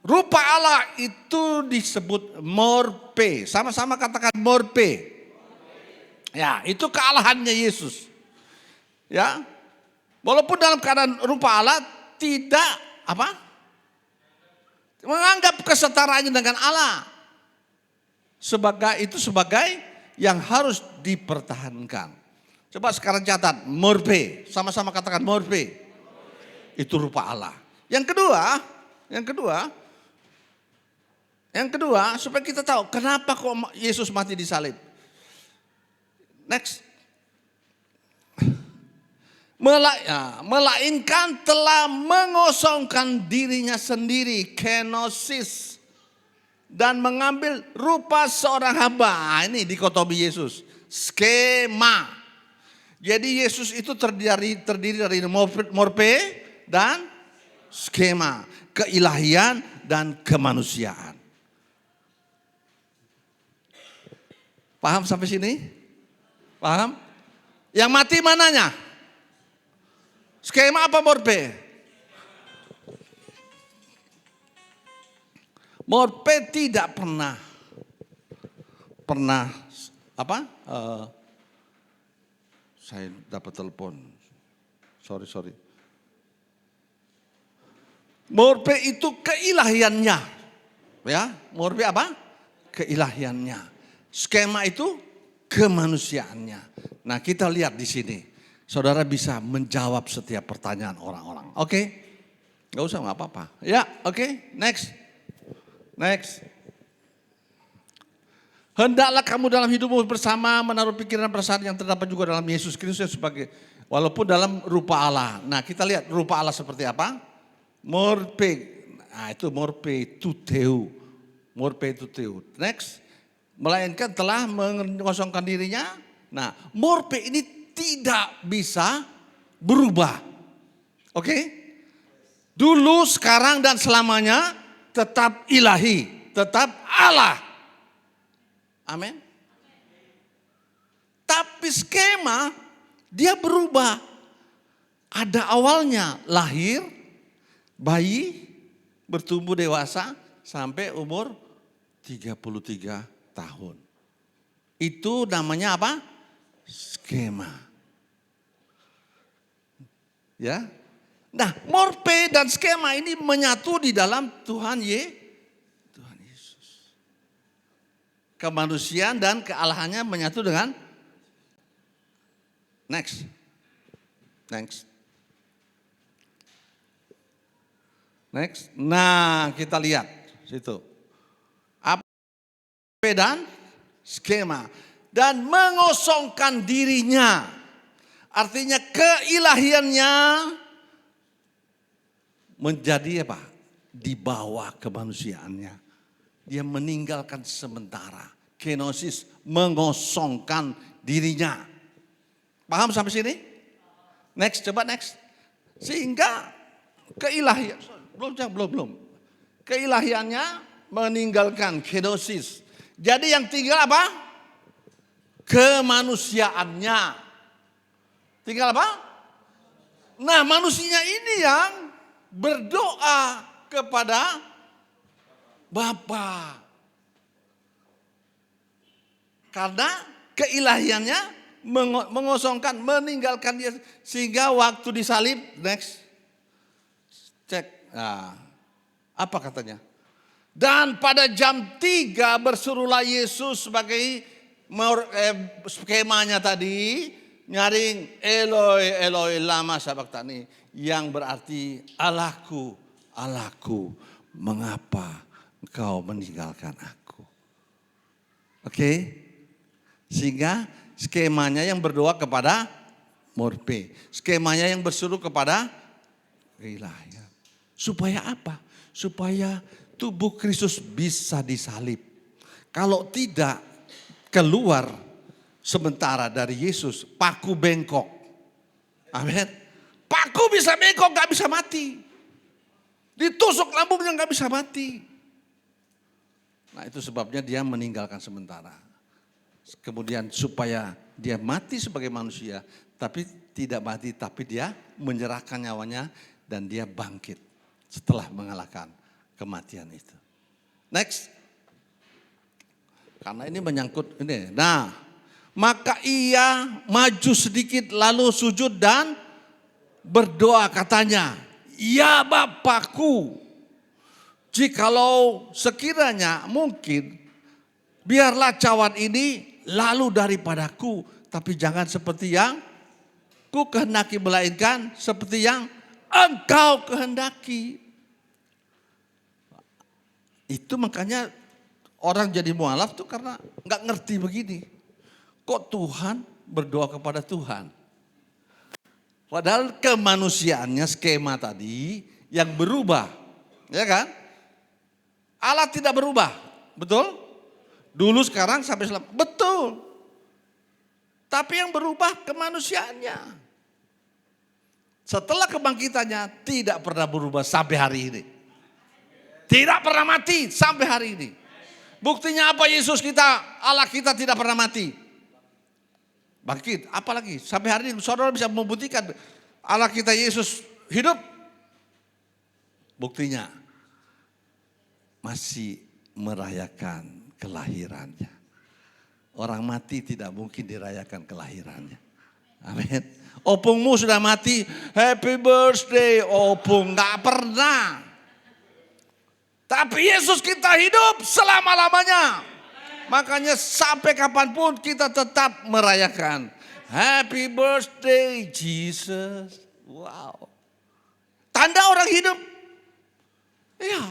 rupa Allah itu disebut morpe. Sama-sama katakan morpe. Ya, itu kealahannya Yesus. Ya. Walaupun dalam keadaan rupa Allah tidak menganggap kesetaraannya dengan Allah. Sebagai yang harus dipertahankan. Coba sekarang catat, morpe. Sama-sama katakan morpe. Itu rupa Allah. Yang kedua, supaya kita tahu kenapa kok Yesus mati di salib. Next. Melainkan telah mengosongkan dirinya sendiri, kenosis. Dan mengambil rupa seorang hamba. Ini dikotomi Yesus. Skema. Jadi Yesus itu terdiri dari morpe dan skema. Keilahian dan kemanusiaan. Paham sampai sini? Paham? Yang mati mananya? Skema apa morpe? Morpe tidak pernah saya dapat telepon. Sorry. Morpe itu keilahiannya. Ya, morpe apa? Keilahiannya. Skema itu kemanusiaannya. Nah, kita lihat di sini. Saudara bisa menjawab setiap pertanyaan orang-orang. Oke? Gak usah, gak apa-apa. Ya, oke. Next. Hendaklah kamu dalam hidupmu bersama menaruh pikiran dan perasaan yang terdapat juga dalam Yesus Kristus sebagai walaupun dalam rupa Allah. Nah, kita lihat rupa Allah seperti apa? Morpe. Nah, itu morpe tuteu. Next. Melainkan telah mengosongkan dirinya. Nah, morpe ini tidak bisa berubah. Oke? Dulu, sekarang dan selamanya tetap ilahi, tetap Allah. Amin. Tapi skema dia berubah. Ada awalnya lahir, bayi, bertumbuh dewasa sampai umur 33 tahun. Itu namanya apa? Skema. Ya. Nah, morpe dan skema ini menyatu di dalam Tuhan Yesus. Kemanusiaan dan kealahannya menyatu dengan next. Nah, kita lihat situ. Apa dan skema dan mengosongkan dirinya. Artinya keilahiannya menjadi apa? Di bawah kemanusiaannya. dia meninggalkan sementara. Kenosis, mengosongkan dirinya. Paham sampai sini? Next, coba next. Sehingga keilahian, belum. Keilahiannya meninggalkan kenosis. Jadi yang tinggal apa? Kemanusiaannya. Tinggal apa? Nah, manusia ini yang berdoa kepada Bapa. Karena keilahiannya mengosongkan, meninggalkan dia. Sehingga waktu disalib, next. Cek. Nah, apa katanya? Dan pada jam 3 berserulah Yesus sebagai skemanya tadi. Nyaring Eloi, Eloi lama sabachthani. Yang berarti Allahku, Allahku, mengapa engkau meninggalkan aku? Oke? Sehingga skemanya yang berdoa kepada Morpe. Skemanya yang berseru kepada keilahian. Supaya apa? Supaya tubuh Kristus bisa disalib. Kalau tidak keluar sementara dari Yesus, paku bengkok. Amin. Paku bisa bengkok, gak bisa mati. Ditusuk lambungnya gak bisa mati. Nah, itu sebabnya dia meninggalkan sementara. Kemudian supaya dia mati sebagai manusia, tapi tidak mati, tapi dia menyerahkan nyawanya dan dia bangkit setelah mengalahkan kematian itu. Next. Karena ini menyangkut ini. Nah, maka ia maju sedikit lalu sujud dan berdoa katanya, ya Bapakku, jikalau sekiranya mungkin, biarlah cawan ini lalu daripadaku, tapi jangan seperti yang ku kehendaki, melainkan seperti yang engkau kehendaki. Itu makanya orang jadi mualaf tuh karena nggak ngerti begini. Kok Tuhan berdoa kepada Tuhan? Padahal kemanusiaannya skema tadi yang berubah, ya kan? Allah tidak berubah, betul? Dulu, sekarang, sampai selamanya. Betul. Tapi yang berubah kemanusiaannya. Setelah kebangkitannya tidak pernah berubah sampai hari ini. Tidak pernah mati sampai hari ini. Buktinya apa? Yesus kita, Allah kita tidak pernah mati. Bangkit, apalagi sampai hari ini saudara bisa membuktikan Allah kita Yesus hidup. Buktinya masih merayakan kelahirannya. Orang mati tidak mungkin dirayakan kelahirannya. Amin. Opungmu sudah mati, happy birthday opung, gak pernah. Tapi Yesus kita hidup selama-lamanya. Makanya sampai kapanpun kita tetap merayakan happy birthday Jesus. Wow. Tanda orang hidup. Iya.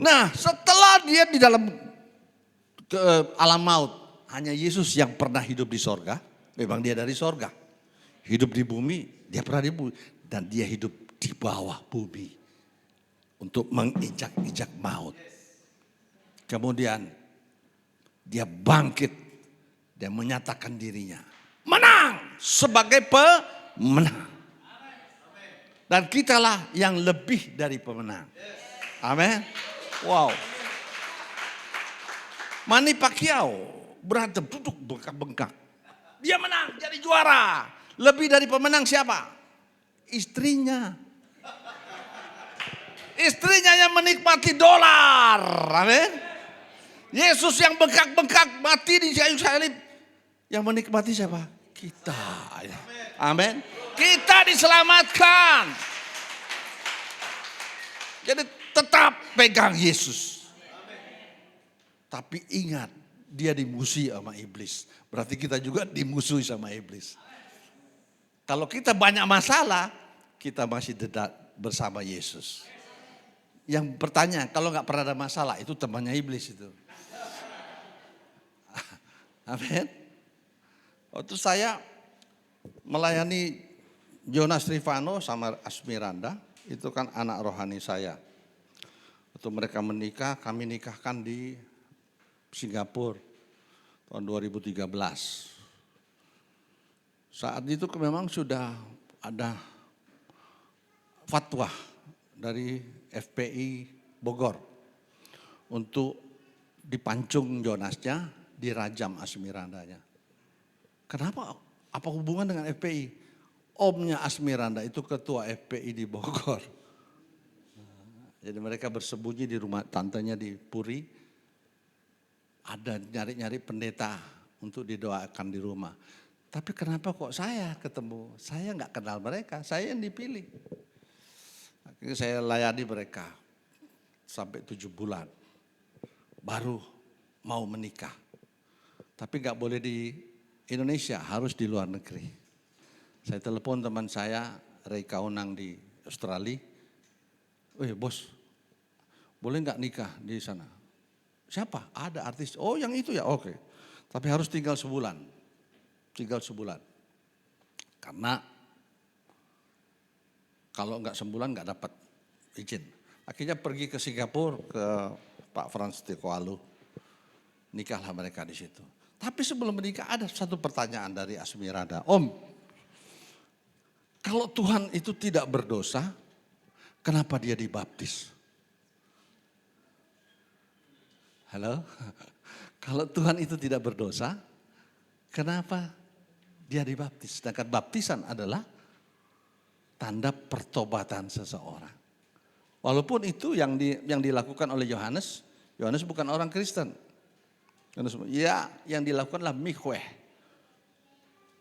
Nah, setelah dia di dalam alam maut, hanya Yesus yang pernah hidup di sorga. Memang dia dari sorga. Hidup di bumi, dia pernah di bumi. Dan dia hidup di bawah bumi. Untuk menginjak-injak maut. Kemudian dia bangkit. Dia menyatakan dirinya. Menang sebagai pemenang. Dan kitalah yang lebih dari pemenang. Amin. Wow. Manny Pacquiao berantem, duduk bengkak-bengkak. Dia menang, jadi juara. Lebih dari pemenang siapa? Istrinya. Istrinya yang menikmati dolar. Amin. Yesus yang bengkak-bengkak mati di kayu salib. Yang menikmati siapa? Kita. Amin. Kita diselamatkan. Jadi tetap pegang Yesus. Tapi ingat, dia dimusuhi sama iblis. Berarti kita juga dimusuhi sama iblis. Kalau kita banyak masalah, kita masih dekat bersama Yesus. Yang bertanya, kalau nggak pernah ada masalah, itu temannya iblis itu. Amin. Waktu saya melayani Jonas Trivano sama Asmiranda, itu kan anak rohani saya. Waktu mereka menikah, kami nikahkan di Singapura tahun 2013. Saat itu memang sudah ada fatwa dari FPI Bogor untuk dipancung Jonasnya, dirajam Asmirandanya. Kenapa? Apa hubungan dengan FPI? Omnya Asmiranda itu ketua FPI di Bogor. Jadi mereka bersembunyi di rumah tantenya di Puri. Ada nyari-nyari pendeta untuk didoakan di rumah. Tapi kenapa kok saya ketemu? Saya nggak kenal mereka, saya yang dipilih. Akhirnya saya layani mereka sampai 7 bulan. Baru mau menikah. Tapi nggak boleh di Indonesia, harus di luar negeri. Saya telepon teman saya, Ray Kaunang di Australia. Bos, boleh nggak nikah di sana? Siapa? Ada artis. Oh yang itu ya, oke. Tapi harus tinggal sebulan. Tinggal sebulan. Karena kalau nggak sebulan nggak dapat izin. Akhirnya pergi ke Singapura ke Pak Frans Tekoalu. Nikahlah mereka di situ. Tapi sebelum menikah ada satu pertanyaan dari Asmiranda. Om, kalau Tuhan itu tidak berdosa, kenapa dia dibaptis? Halo? Kalau Tuhan itu tidak berdosa, kenapa dia dibaptis? Sedangkan baptisan adalah tanda pertobatan seseorang. Walaupun itu yang dilakukan oleh Yohanes. Yohanes bukan orang Kristen. Ya, yang dilakukanlah mikhweh,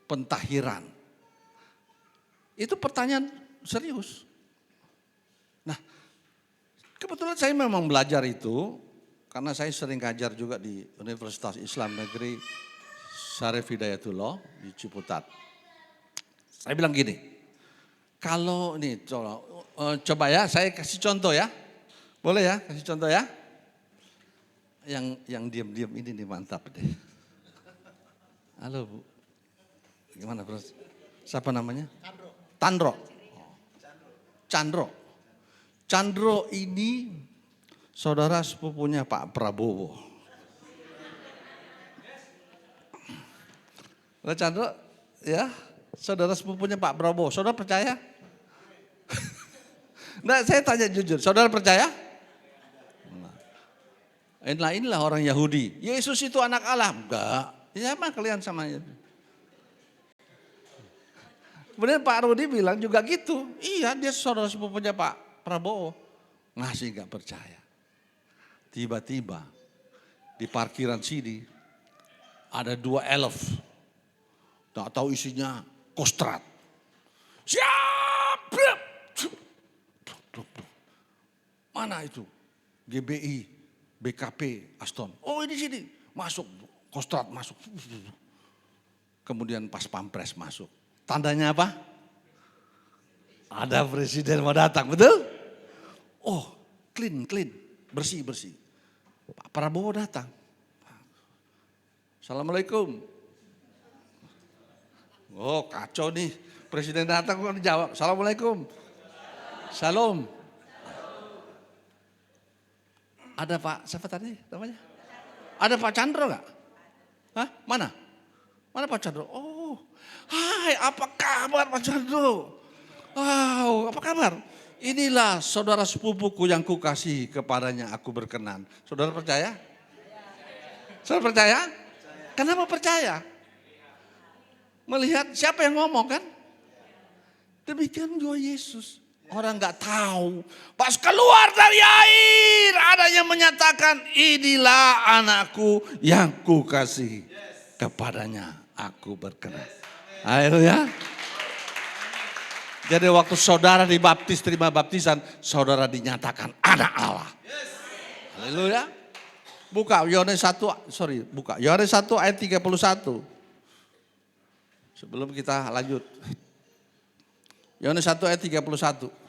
pentahiran. Itu pertanyaan serius. Nah, kebetulan saya memang belajar itu karena saya sering ngajar juga di Universitas Islam Negeri Syarif Hidayatullah di Ciputat. Saya bilang gini, kalau ini coba ya, saya kasih contoh ya, boleh ya, kasih contoh ya. Yang diam-diam ini nih mantap deh. Halo Bu, gimana Bro? Siapa namanya? Chandro. Chandro ini saudara sepupunya Pak Prabowo. Chandro ya, saudara sepupunya Pak Prabowo. Saudara percaya? Nah, saya tanya jujur, saudara percaya? Inilah orang Yahudi. Yesus itu anak Allah. Enggak. Ya apa kalian sama itu? Kemudian Pak Rudi bilang juga gitu. Iya, dia saudara sepupunya Pak Prabowo. Masih enggak percaya. Tiba-tiba di parkiran sini ada 2 elf. Tak tahu isinya kostrat. Siap! Mana itu? GBI. BKP Aston. Oh ini sini. Masuk. Kostrat masuk. Kemudian pas pampres masuk. Tandanya apa? Ada presiden mau datang, betul? Oh clean. Bersih. Pak Prabowo datang. Assalamualaikum. Oh kacau nih. Presiden datang kok dijawab. Assalamualaikum. Salam. Ada Pak, siapa tadi namanya? Ada Pak Chandro enggak? Hah? Mana Pak Chandro? Oh, hai apa kabar Pak Chandro? Wow, apa kabar? Inilah saudara sepupuku yang kukasih kepadanya aku berkenan. Saudara percaya? Saudara percaya? Kenapa percaya? Melihat siapa yang ngomong kan? Demikian juga Yesus. Orang nggak tahu. Pas keluar dari air, ada yang menyatakan inilah anakku yang kukasih. Kepadanya aku berkenan. Haleluya. Jadi waktu saudara dibaptis, terima baptisan, saudara dinyatakan anak Allah. Haleluya. Buka Yohanes 1, Yohanes 1 ayat 31. Sebelum kita lanjut. Yohanes 1 ayat 31.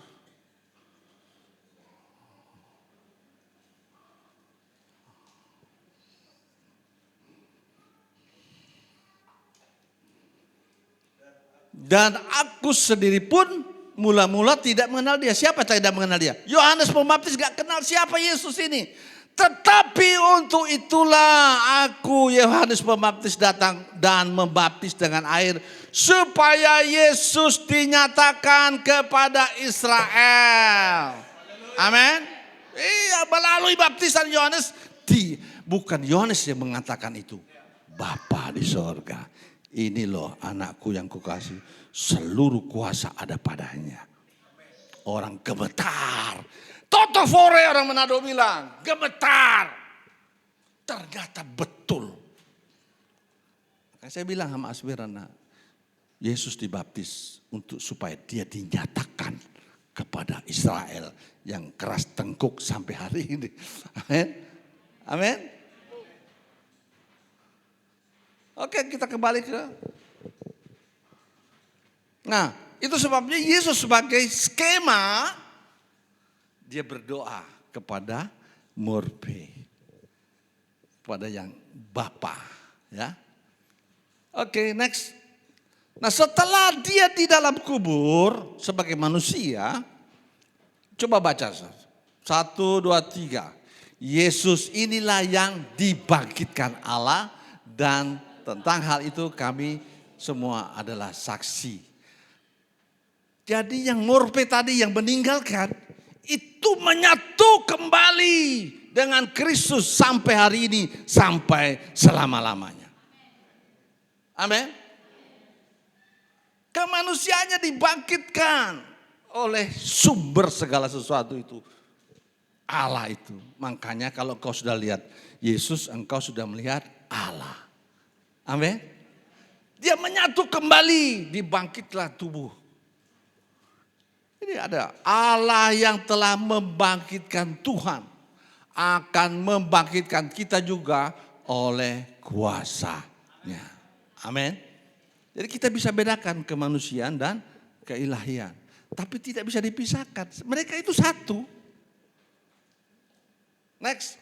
Dan aku sendiri pun mula-mula tidak mengenal dia. Siapa tidak mengenal dia? Yohanes Pembaptis gak kenal siapa Yesus ini. Tetapi untuk itulah aku Yohanes Pembaptis datang dan membaptis dengan air. Supaya Yesus dinyatakan kepada Israel. Amin. Iya, melalui baptisan Yohanes. Bukan Yohanes yang mengatakan itu. Bapa di sorga. Ini loh anakku yang kukasih. Seluruh kuasa ada padanya. Orang gemetar. Toto fore orang Manado bilang. Gemetar. Ternyata betul. Saya bilang sama Asmirana. Yesus dibaptis untuk supaya dia dinyatakan kepada Israel yang keras tengkuk sampai hari ini. Amin. Amin. Oke, kita kembali ke. Nah, itu sebabnya Yesus sebagai skema dia berdoa kepada Murpe. Kepada yang Bapa, ya. Oke, next. Nah, setelah dia di dalam kubur sebagai manusia, coba baca 1, 2, 3. Yesus inilah yang dibangkitkan Allah dan tentang hal itu kami semua adalah saksi. Jadi yang Murpe tadi yang meninggalkan itu menyatu kembali dengan Kristus sampai hari ini, sampai selama-lamanya. Amin. Kemanusiaannya dibangkitkan oleh sumber segala sesuatu itu. Allah itu. Makanya kalau engkau sudah lihat Yesus, engkau sudah melihat Allah. Amin. Dia menyatu kembali, dibangkitlah tubuh. Ini ada Allah yang telah membangkitkan Tuhan. Akan membangkitkan kita juga oleh kuasanya. Amin. Jadi kita bisa bedakan kemanusiaan dan keilahian. Tapi tidak bisa dipisahkan. Mereka itu satu. Next.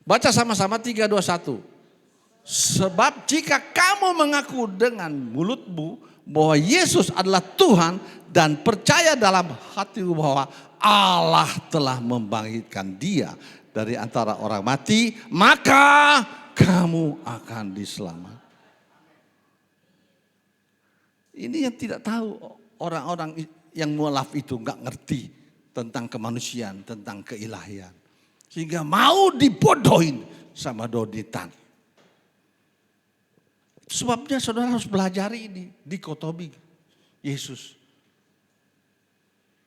Baca sama-sama 3, 2, 1. Sebab jika kamu mengaku dengan mulutmu bahwa Yesus adalah Tuhan dan percaya dalam hatimu bahwa Allah telah membangkitkan dia dari antara orang mati, maka kamu akan diselamatkan. Ini yang tidak tahu orang-orang yang mualaf itu nggak ngerti tentang kemanusiaan, tentang keilahian. Sehingga mau dibodohin sama Doditan. Sebabnya saudara harus belajar ini, dikotomi Yesus.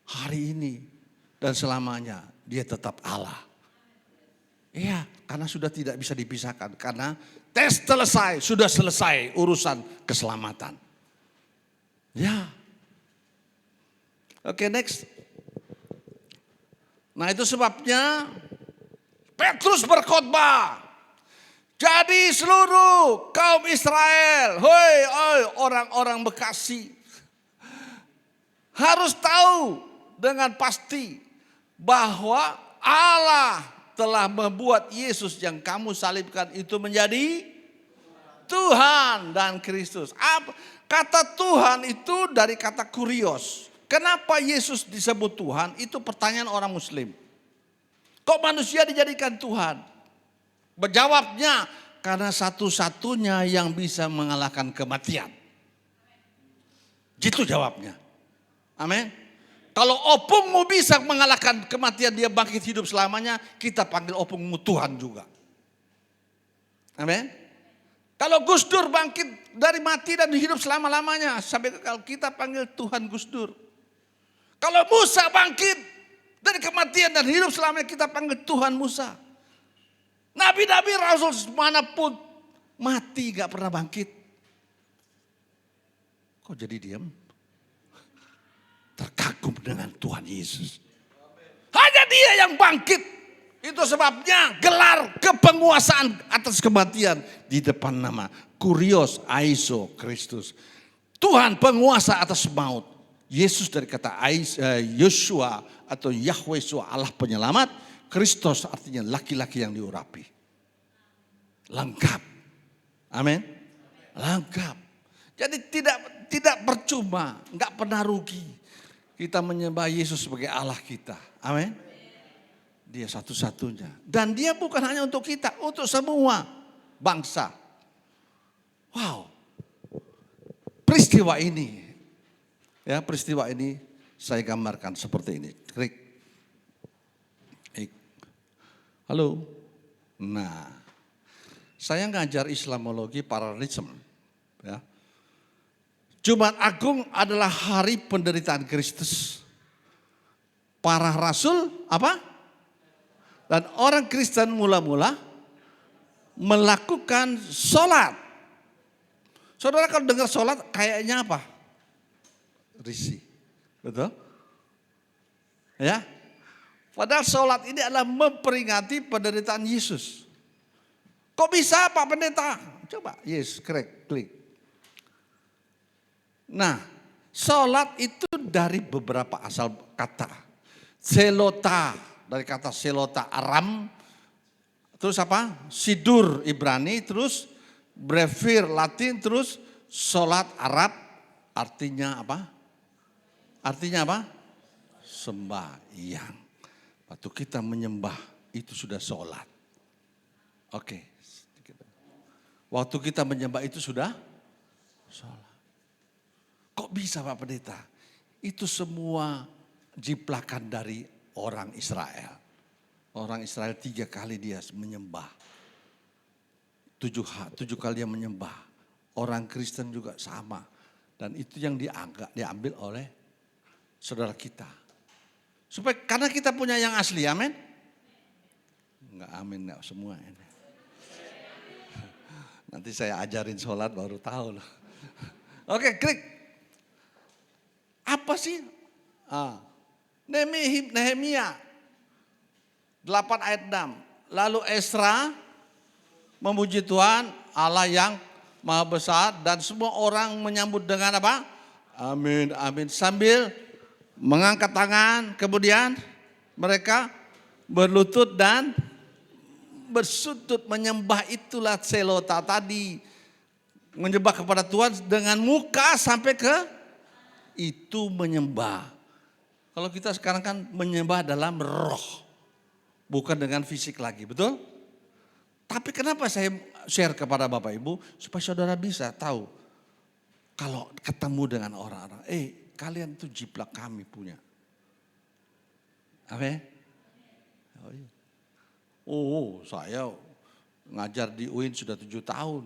Hari ini dan selamanya dia tetap Allah. Iya, karena sudah tidak bisa dipisahkan. Karena tes selesai, sudah selesai urusan keselamatan. Ya. Oke, next. Nah, itu sebabnya Petrus berkhotbah. Jadi seluruh kaum Israel, hoi orang-orang Bekasi, harus tahu dengan pasti bahwa Allah telah membuat Yesus yang kamu salibkan itu menjadi Tuhan dan Kristus. Kata Tuhan itu dari kata kurios. Kenapa Yesus disebut Tuhan? Itu pertanyaan orang Muslim. Kok manusia dijadikan Tuhan? Berjawabnya, karena satu-satunya yang bisa mengalahkan kematian. Gitu jawabnya. Amin. Kalau opungmu bisa mengalahkan kematian, dia bangkit hidup selamanya, kita panggil opungmu Tuhan juga. Amin. Kalau Gus Dur bangkit dari mati dan hidup selama-lamanya, sampai kekal, kita panggil Tuhan Gus Dur. Kalau Musa bangkit dari kematian dan hidup selamanya, kita panggil Tuhan Musa. Nabi-nabi rasul manapun mati gak pernah bangkit. Kok jadi diam? Terkagum dengan Tuhan Yesus. Hanya dia yang bangkit. Itu sebabnya gelar kepenguasaan atas kematian di depan nama Kurios Aiso Kristus. Tuhan penguasa atas maut. Yesus dari kata Yeshua atau Yahweh Allah penyelamat. Kristus artinya laki-laki yang diurapi. Lengkap. Amin. Lengkap. Jadi tidak percuma, nggak pernah rugi kita menyembah Yesus sebagai Allah kita. Amin. Dia satu-satunya. Dan dia bukan hanya untuk kita, untuk semua bangsa. Wow. Peristiwa ini, saya gambarkan seperti ini. Klik. Halo. Nah, saya ngajar Islamologi paralelisme. Ya. Jumat Agung adalah hari penderitaan Kristus. Para rasul apa? Dan orang Kristen mula-mula melakukan sholat. Saudara kalau dengar sholat kayaknya apa? Risih. Betul? Ya. Padahal sholat ini adalah memperingati penderitaan Yesus. Kok bisa Pak Pendeta? Coba, yes, klik. Nah, sholat itu dari beberapa asal kata. Selota, dari kata selota Aram. Terus apa? Sidur Ibrani, terus brevir Latin, terus sholat Arab. Artinya apa? Sembahyang. Waktu kita menyembah itu sudah sholat. Oke. Waktu kita menyembah itu sudah sholat. Kok bisa Pak Pendeta? Itu semua jiplakan dari orang Israel. Orang Israel 3 kali dia menyembah. 7 kali dia menyembah. Orang Kristen juga sama. Dan itu yang diambil oleh saudara kita. Supaya karena kita punya yang asli, amin? Enggak amin, enggak semua ini. Nanti saya ajarin sholat baru tahu loh. Oke, klik. Apa sih? Nehemia 8 ayat 6. Lalu Esra memuji Tuhan Allah yang Maha Besar dan semua orang menyambut dengan apa? Amin, amin. Sambil mengangkat tangan, kemudian mereka berlutut dan bersujud menyembah, itulah selota tadi. Menyembah kepada Tuhan dengan muka sampai ke itu menyembah. Kalau kita sekarang kan menyembah dalam roh. Bukan dengan fisik lagi, betul? Tapi kenapa saya share kepada Bapak Ibu? Supaya saudara bisa tahu. Kalau ketemu dengan orang-orang, kalian tuh jiplak kami punya. Apa? Oh iya. Saya ngajar di UIN sudah 7 tahun.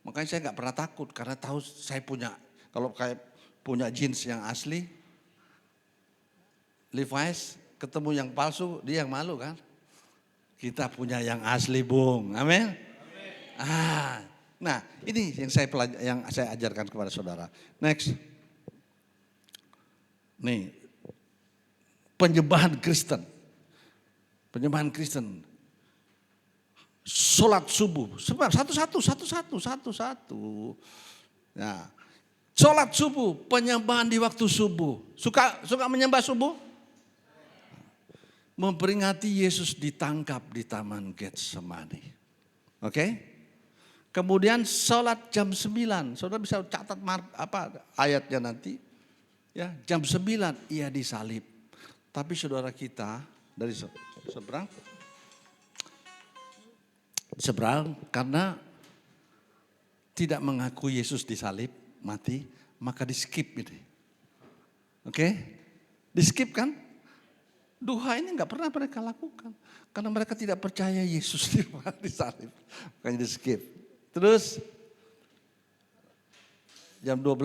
Makanya saya gak pernah takut karena tahu saya punya, kalau kayak punya jeans yang asli, Levi's, ketemu yang palsu, dia yang malu kan. Kita punya yang asli, Bung. Amin. Nah, ini yang saya ajarkan kepada saudara. Next. Nih. Penyembahan Kristen. Sholat subuh. Satu. Nah, sholat subuh, penyembahan di waktu subuh. Suka menyembah subuh? Memperingati Yesus ditangkap di Taman Getsemani. Oke? Kemudian sholat jam 9. Saudara bisa catat ayatnya nanti. Ya, jam 9 ia disalib. Tapi saudara kita dari seberang karena tidak mengaku Yesus disalib, mati, maka di skip ini. Oke? Di skip kan? Duha ini enggak pernah mereka lakukan. Karena mereka tidak percaya Yesus disalib. Makanya di skip. Terus jam 12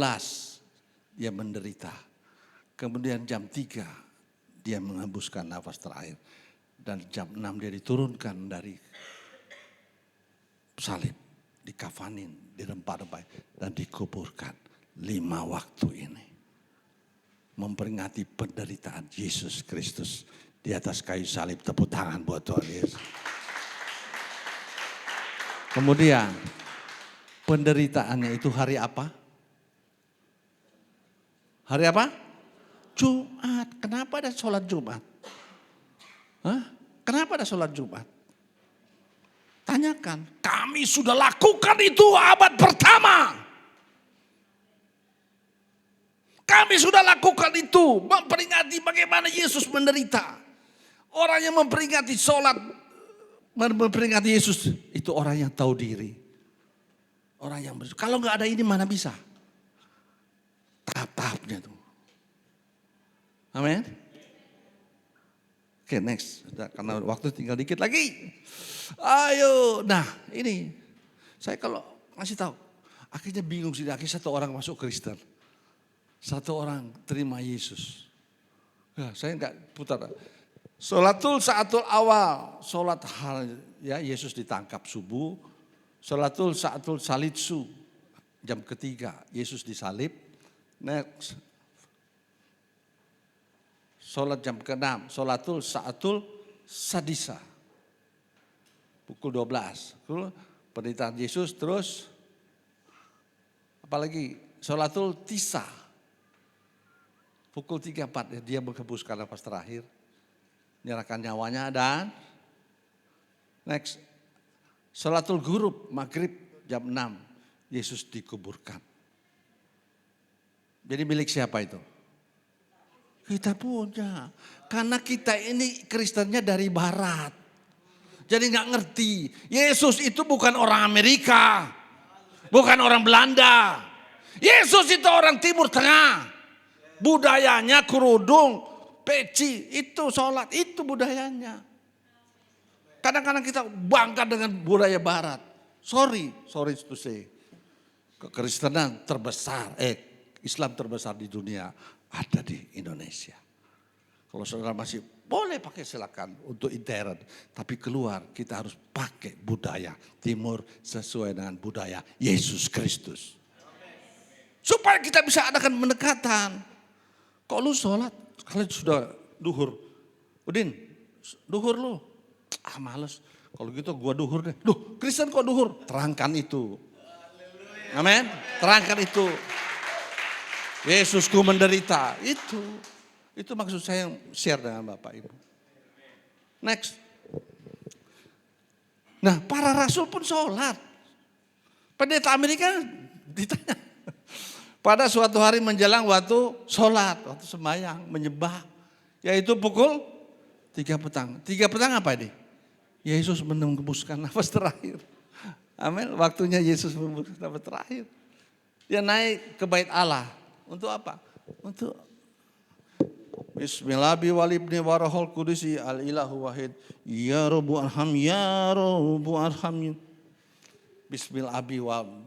dia menderita. Kemudian jam 3 dia menghembuskan nafas terakhir. Dan jam 6 dia diturunkan dari salib. Dikafanin, dirempah-rempah dan dikuburkan. 5 waktu ini. Memperingati penderitaan Yesus Kristus di atas kayu salib. Tepuk tangan buat Tuhan Yesus. Kemudian penderitaannya itu hari apa? Hari apa? Jumat. Kenapa ada sholat Jumat? Kenapa ada sholat Jumat? Tanyakan. Kami sudah lakukan itu abad pertama. Kami sudah lakukan itu, memperingati bagaimana Yesus menderita. Orang yang memperingati sholat, memperingati Yesus, itu orang yang tahu diri. Orang yang kalau nggak ada ini mana bisa? Tahap-tahapnya tuh. Amin. Oke, next. Karena waktu tinggal dikit lagi. Ayo, nah ini saya kalau ngasih tahu, akhirnya bingung sih. Akhirnya satu orang masuk Kristen, satu orang terima Yesus. Ya, saya nggak putar. Sholatul saatul awal, sholat hal ya Yesus ditangkap subuh. Sholatul saatul salitsu, jam ketiga Yesus disalib. Next, sholat jam ke-6, sholatul saatul sadisa, pukul 12. Penderitaan Yesus terus, apalagi sholatul tisa, pukul 3:04 dia menghembuskan nafas terakhir, menyerahkan nyawanya. Dan next, sholatul ghurub maghrib jam 6, Yesus dikuburkan. Jadi milik siapa itu? Kita punya. Karena kita ini Kristennya dari barat. Jadi gak ngerti. Yesus itu bukan orang Amerika. Bukan orang Belanda. Yesus itu orang Timur Tengah. Budayanya kerudung, peci, itu sholat, itu budayanya. Kadang-kadang kita bangga dengan budaya barat. Sorry to say. Kekristenan terbesar, Islam terbesar di dunia ada di Indonesia. Kalau saudara masih boleh pakai silakan untuk intern. Tapi keluar kita harus pakai budaya timur sesuai dengan budaya Yesus Kristus. Supaya kita bisa adakan pendekatan. Kok lu sholat, kalian sudah duhur. Udin, duhur lu. Males. Kalau gitu gua duhur deh. Duh, Kristen kok duhur? Terangkan itu. Amin. Terangkan itu. Yesusku menderita. Itu maksud saya yang share dengan Bapak Ibu. Next. Nah, para rasul pun sholat. Pendeta Amerika ditanya. Pada suatu hari menjelang waktu sholat, waktu sembahyang, menyembah. Yaitu pukul 3 petang. 3 petang apa ini? Yesus menembuskan nafas terakhir. Amin. Waktunya Yesus menembuskan nafas terakhir. Dia naik ke bait Allah. Untuk apa? Untuk Bismillahirrahmanirrahim wa rohul kudusi al ilahu wahid. Ya Rabbu arham, ya Rabbu arham. Bismillah abi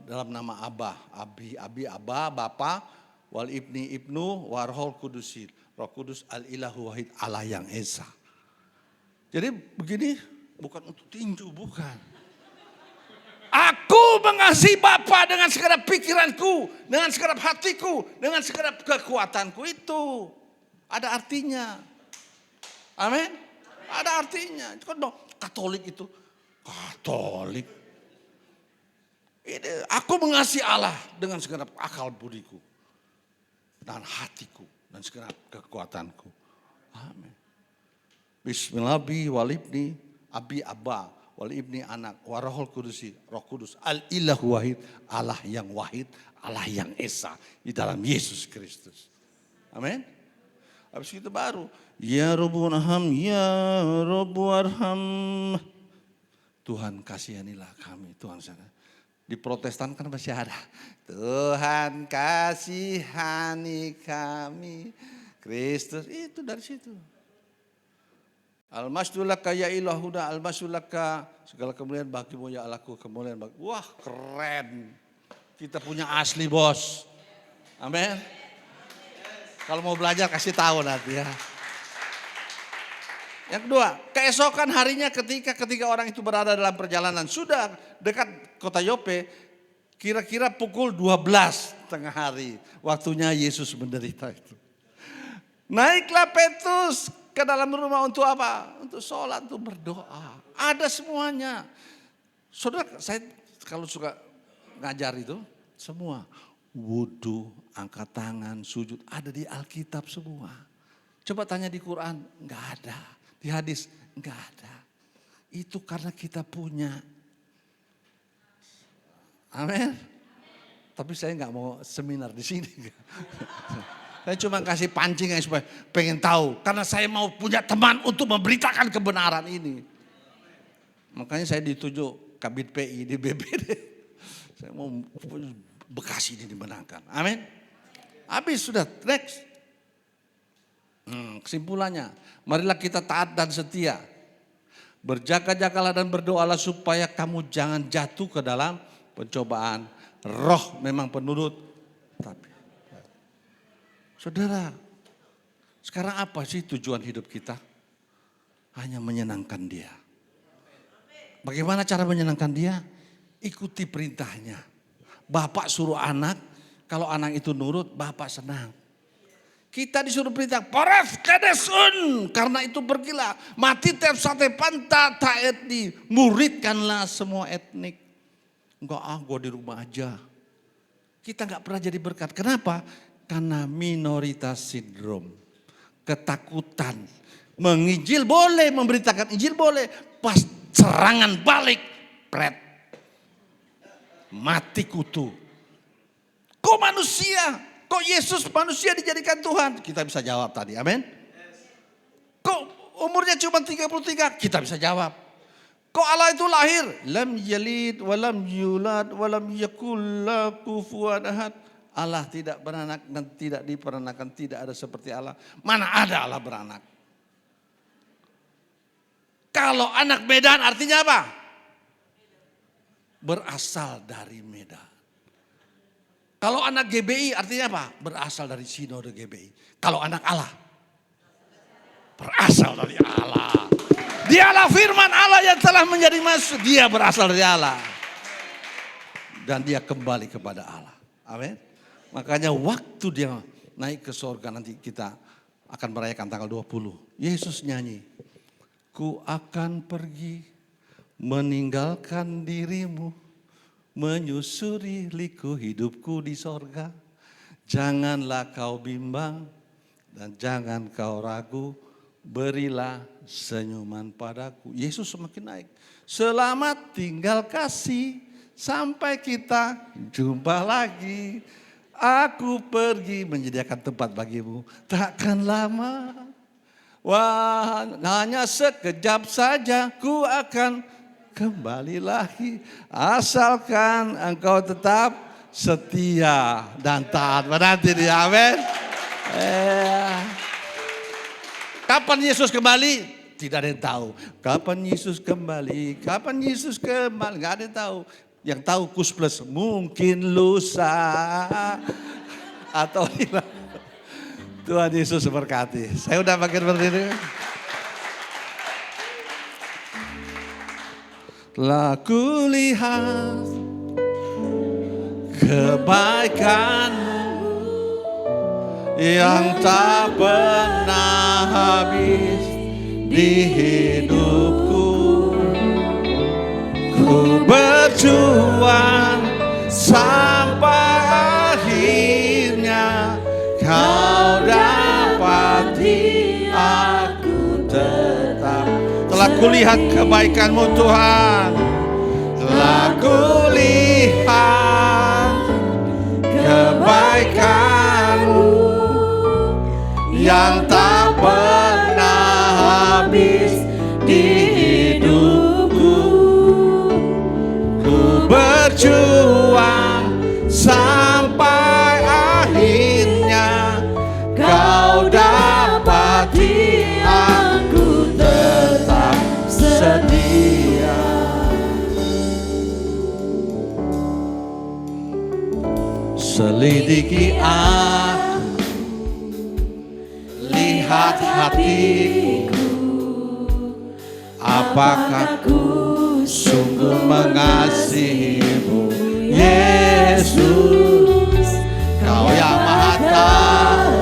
dalam nama Abah. Abi Abah, Bapa. Wal ibni ibnu wa rohul kudusi. Roh kudus al ilahu wahid, Allah yang esa. Jadi begini bukan untuk tinju, bukan. Aku mengasihi Bapa dengan segenap pikiranku, dengan segenap hatiku, dengan segenap kekuatanku. Itu ada artinya. Amin. Ada artinya. Katolik itu. Katolik. Ini, aku mengasihi Allah dengan segenap akal budiku. Dan hatiku. Dan segenap kekuatanku. Amin. Bismillahirrahmanirrahim walibni abi abba. Wal ibni anak, warahul kudusi, roh kudus, al ilahu wahid, Allah yang wahid, Allah yang esa di dalam Yesus Kristus. Amin. Habis itu baru, ya Rabbu arham, ya Rabbu arham. Tuhan kasihanilah kami, Tuhan sana. Di Protestan kan masih ada. Tuhan kasihani kami, Kristus, itu dari situ. Al-masdulaka ya ilahuda, al-masdulaka segala kemuliaan bagimu ya Allahku, kemuliaan bagi. Wah keren, kita punya asli bos. Amin. Kalau mau belajar kasih tahu nanti ya. Yang kedua, keesokan harinya ketika orang itu berada dalam perjalanan sudah dekat kota Yope, kira-kira pukul 12 tengah hari, waktunya Yesus menderita itu. Naiklah Petrus ke dalam rumah untuk apa? Untuk sholat, untuk berdoa. Ada semuanya. Saudara, saya kalau suka ngajar itu, semua. Wudhu, angkat tangan, sujud, ada di Alkitab semua. Coba tanya di Quran, enggak ada. Di hadis, enggak ada. Itu karena kita punya. Amin. Tapi saya enggak mau seminar di sini. Saya cuma kasih pancing yang supaya pengen tahu. Karena saya mau punya teman untuk memberitakan kebenaran ini. Makanya saya dituju Kabid PI di BBD. Saya mau Bekasi ini dimenangkan. Amin. Habis sudah, next. Kesimpulannya, marilah kita taat dan setia. Berjaga-jagalah dan berdoalah supaya kamu jangan jatuh ke dalam pencobaan. Roh memang penurut, tapi saudara, sekarang apa sih tujuan hidup kita? Hanya menyenangkan Dia. Bagaimana cara menyenangkan Dia? Ikuti perintahnya. Bapak suruh anak, kalau anak itu nurut, Bapak senang. Kita disuruh perintah, poref kadesun, karena itu pergilah, mati tep sate panta ta etni, muridkanlah semua etnik. Enggak gue di rumah aja. Kita enggak pernah jadi berkat. Kenapa? Karena minoritas sindrom, ketakutan. Menginjil boleh, memberitakan Injil boleh, pas serangan balik, pret, mati kutu. Kok manusia? Kok Yesus manusia dijadikan Tuhan? Kita bisa jawab tadi, amin. Kok umurnya cuma 33? Kita bisa jawab. Kok Allah itu lahir? Lam yalid walam yulad walam yakul lahu kufuwan ahad. Allah tidak beranak dan tidak diperanakan, tidak ada seperti Allah. Mana ada Allah beranak? Kalau anak Medan artinya apa? Berasal dari Medan. Kalau anak GBI artinya apa? Berasal dari Sinode GBI. Kalau anak Allah, berasal dari Allah. Dialah firman Allah yang telah menjadi manusia. Dia berasal dari Allah. Dan dia kembali kepada Allah. Amin. Makanya waktu dia naik ke surga, nanti kita akan merayakan tanggal 20. Yesus nyanyi. Ku akan pergi meninggalkan dirimu. Menyusuri liku hidupku di sorga. Janganlah kau bimbang dan jangan kau ragu. Berilah senyuman padaku. Yesus semakin naik. Selamat tinggal kasih sampai kita jumpa lagi. Aku pergi menyediakan tempat bagimu. Takkan lama. Wah, hanya sekejap saja ku akan kembali lagi, asalkan engkau tetap setia dan taat menanti Dia. Amin. Kapan Yesus kembali? Tidak ada yang tahu. Kapan Yesus kembali? Kapan Yesus kembali? Nggak ada yang tahu. Yang tahu Kus Plus mungkin lusa atau Tuhan Yesus berkati. Saya udah makin berdiri. Telah kulihat kebaikan-Mu yang tak pernah habis di hidupku. Ku berjuang sampai akhirnya Kau dapati aku tetap. Telah kulihat kebaikan-Mu Tuhan. Telah kulihat kebaikan-Mu yang tak pernah habis di hidupku. Ku berjuang sampai akhirnya Kau dapati aku tetap setia. Selidiki aku, lihat hatiku, apakah ku sungguh mengasihi-Mu, Yesus. Kau yang Maha Tahu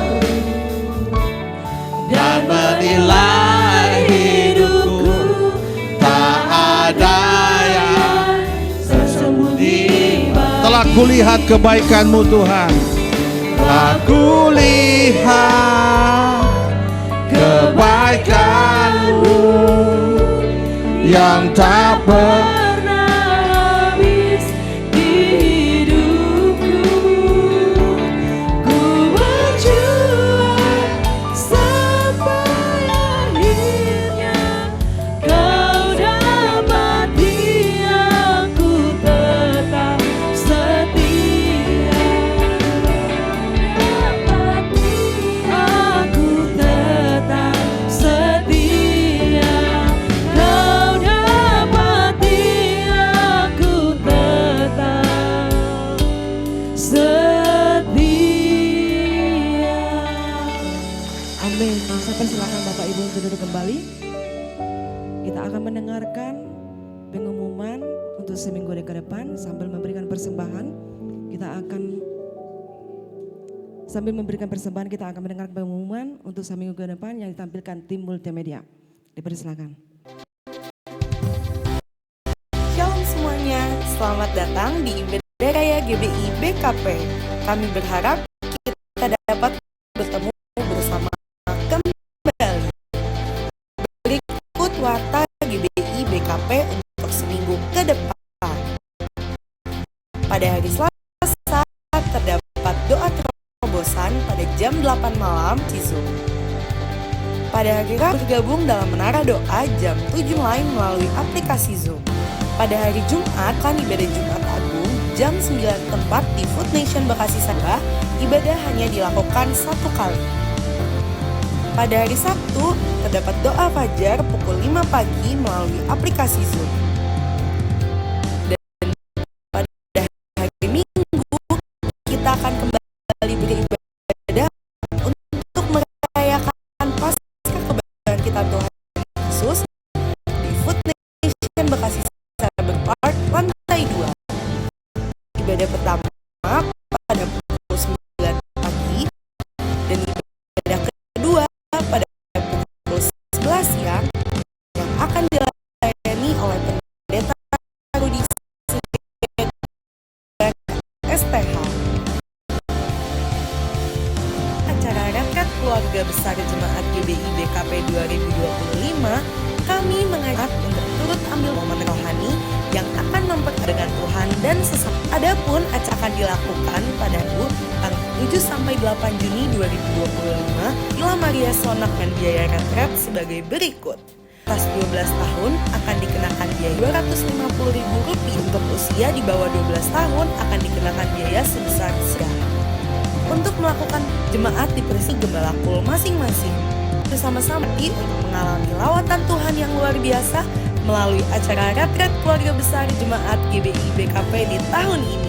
dan menilai hidupku, tak ada yang tersembunyi. Telah kulihat kebaikan-Mu Tuhan. Telah kulihat kebaikan-Mu yang tak pernah habis di hidupku. Ku berjuang Kita akan mendengarkan pengumuman untuk seminggu ke depan sambil memberikan persembahan. Sambil memberikan persembahan kita akan mendengar pengumuman untuk seminggu ke depan yang ditampilkan tim multimedia. Dipersilakan. Shalom semuanya, selamat datang di Ibadah Raya GBI BKP. Kami berharap kita dapat bertemu bersama kembali. Berikut warta GBI BKP untuk seminggu ke depan. Pada hari Selasa terdapat doa terobosan pada jam 8 malam di Zoom. Pada hari Rabu bergabung dalam menara doa jam 7 lain melalui aplikasi Zoom. Pada hari Jumat kan ibadah Jumat Agung jam 9 tempat di Food Nation Bekasi Sabah, ibadah hanya dilakukan 1 kali. Pada hari Sabtu terdapat doa fajar pukul 5 pagi melalui aplikasi Zoom. Dan pada hari Minggu kita akan kembali beribadah untuk merayakan Paskah kebangkitan Tuhan Yesus di Food Nation Bekasi Cyber Park lantai 2. Ibadah pertama pada pukul 9 pagi dan ibadah kedua pada pukul 11 siang yang akan dilayani oleh pendeta Rudi STH. Acara Retret Keluarga Besar Jemaat GBI BKP 2025, kami mengajak untuk turut ambil momen rohani yang akan mempertemukan Tuhan dan sesama. Adapun acara akan dilakukan pada tanggal 7 sampai 8 Juni 2025 di La Maria Sonak dan biaya retret sebagai berikut. Atas 12 tahun akan dikenakan biaya Rp250.000. Untuk usia di bawah 12 tahun akan dikenakan biaya sebesar $100. Untuk melakukan jemaat di Persi Gembala Kul masing-masing. Bersama-sama untuk mengalami lawatan Tuhan yang luar biasa melalui acara Retret Keluarga Besar Jemaat GBI BKP di tahun ini.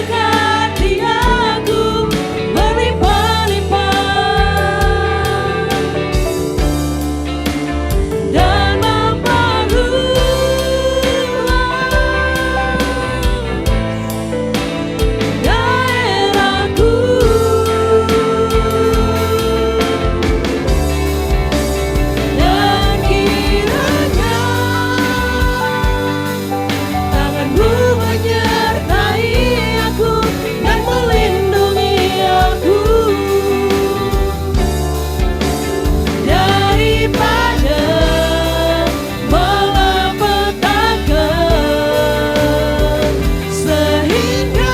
memberkati aku berlimpah-limpah dan memperluas daerahku. Dan kiranya tanganmu menyertai aku dan melindungi aku daripada malapetaka, sehingga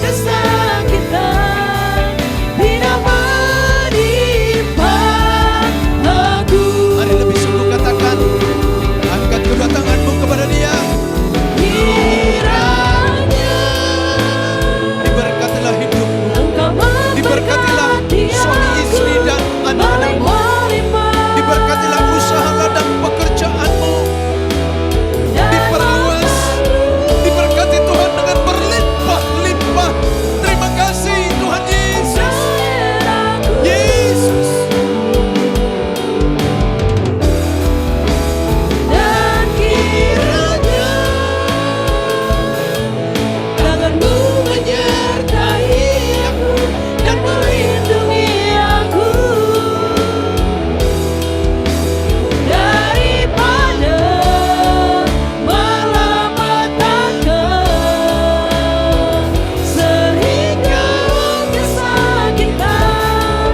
kesakitan tidak menimpa aku. Mari lebih sungguh katakan, angkat kedua tanganmu kepada Dia. Kiranya Diberkatilah hidupmu, Engkau diberkatilah memberkati suami istri dan anak-anakmu, berlimpah-limpah diberkatilah usaha ladang pekerjaanmu, diperluas, diberkati Tuhan dengan berlimpah-limpah. Terima kasih Tuhan Yesus. Yesus. Dan kiranya tanganmu menyertai aku dan melindungi aku daripada malapetaka, sehingga kesakitan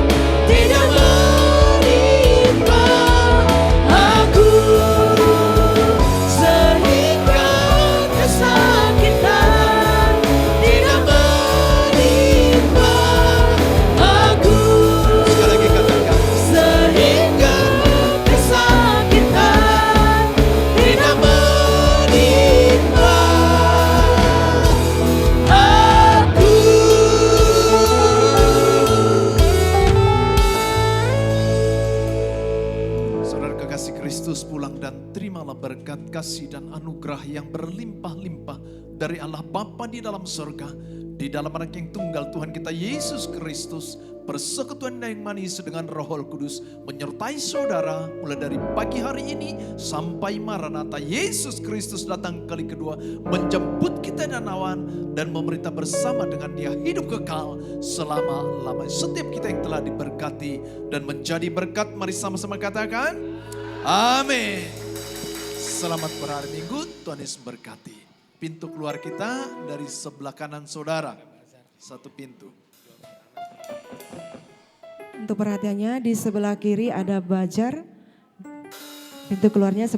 tidak menimpa aku, sehingga kesakitan tidak menimpa aku, Sekali lagi katakan, sehingga kesakitan tidak menimpa aku. Saudara kekasih Kristus, pulang dan terimalah berkat kasih dan anugerah yang berlimpah-limpah dari Allah Bapa di dalam surga, di dalam Anak yang tunggal Tuhan kita Yesus Kristus, persekutuan yang manis dengan Roh Kudus menyertai saudara mulai dari pagi hari ini sampai Maranatha Yesus Kristus datang kali kedua, menjemput kita dan awan dan memerintah bersama dengan Dia hidup kekal selama-lamanya. Setiap kita yang telah diberkati dan menjadi berkat, mari sama-sama katakan amin. Selamat berhari Minggu, Tuhan Yesus berkati. Pintu keluar kita dari sebelah kanan saudara, satu pintu. Untuk perhatiannya, di sebelah kiri ada bajar, pintu keluarnya sebelah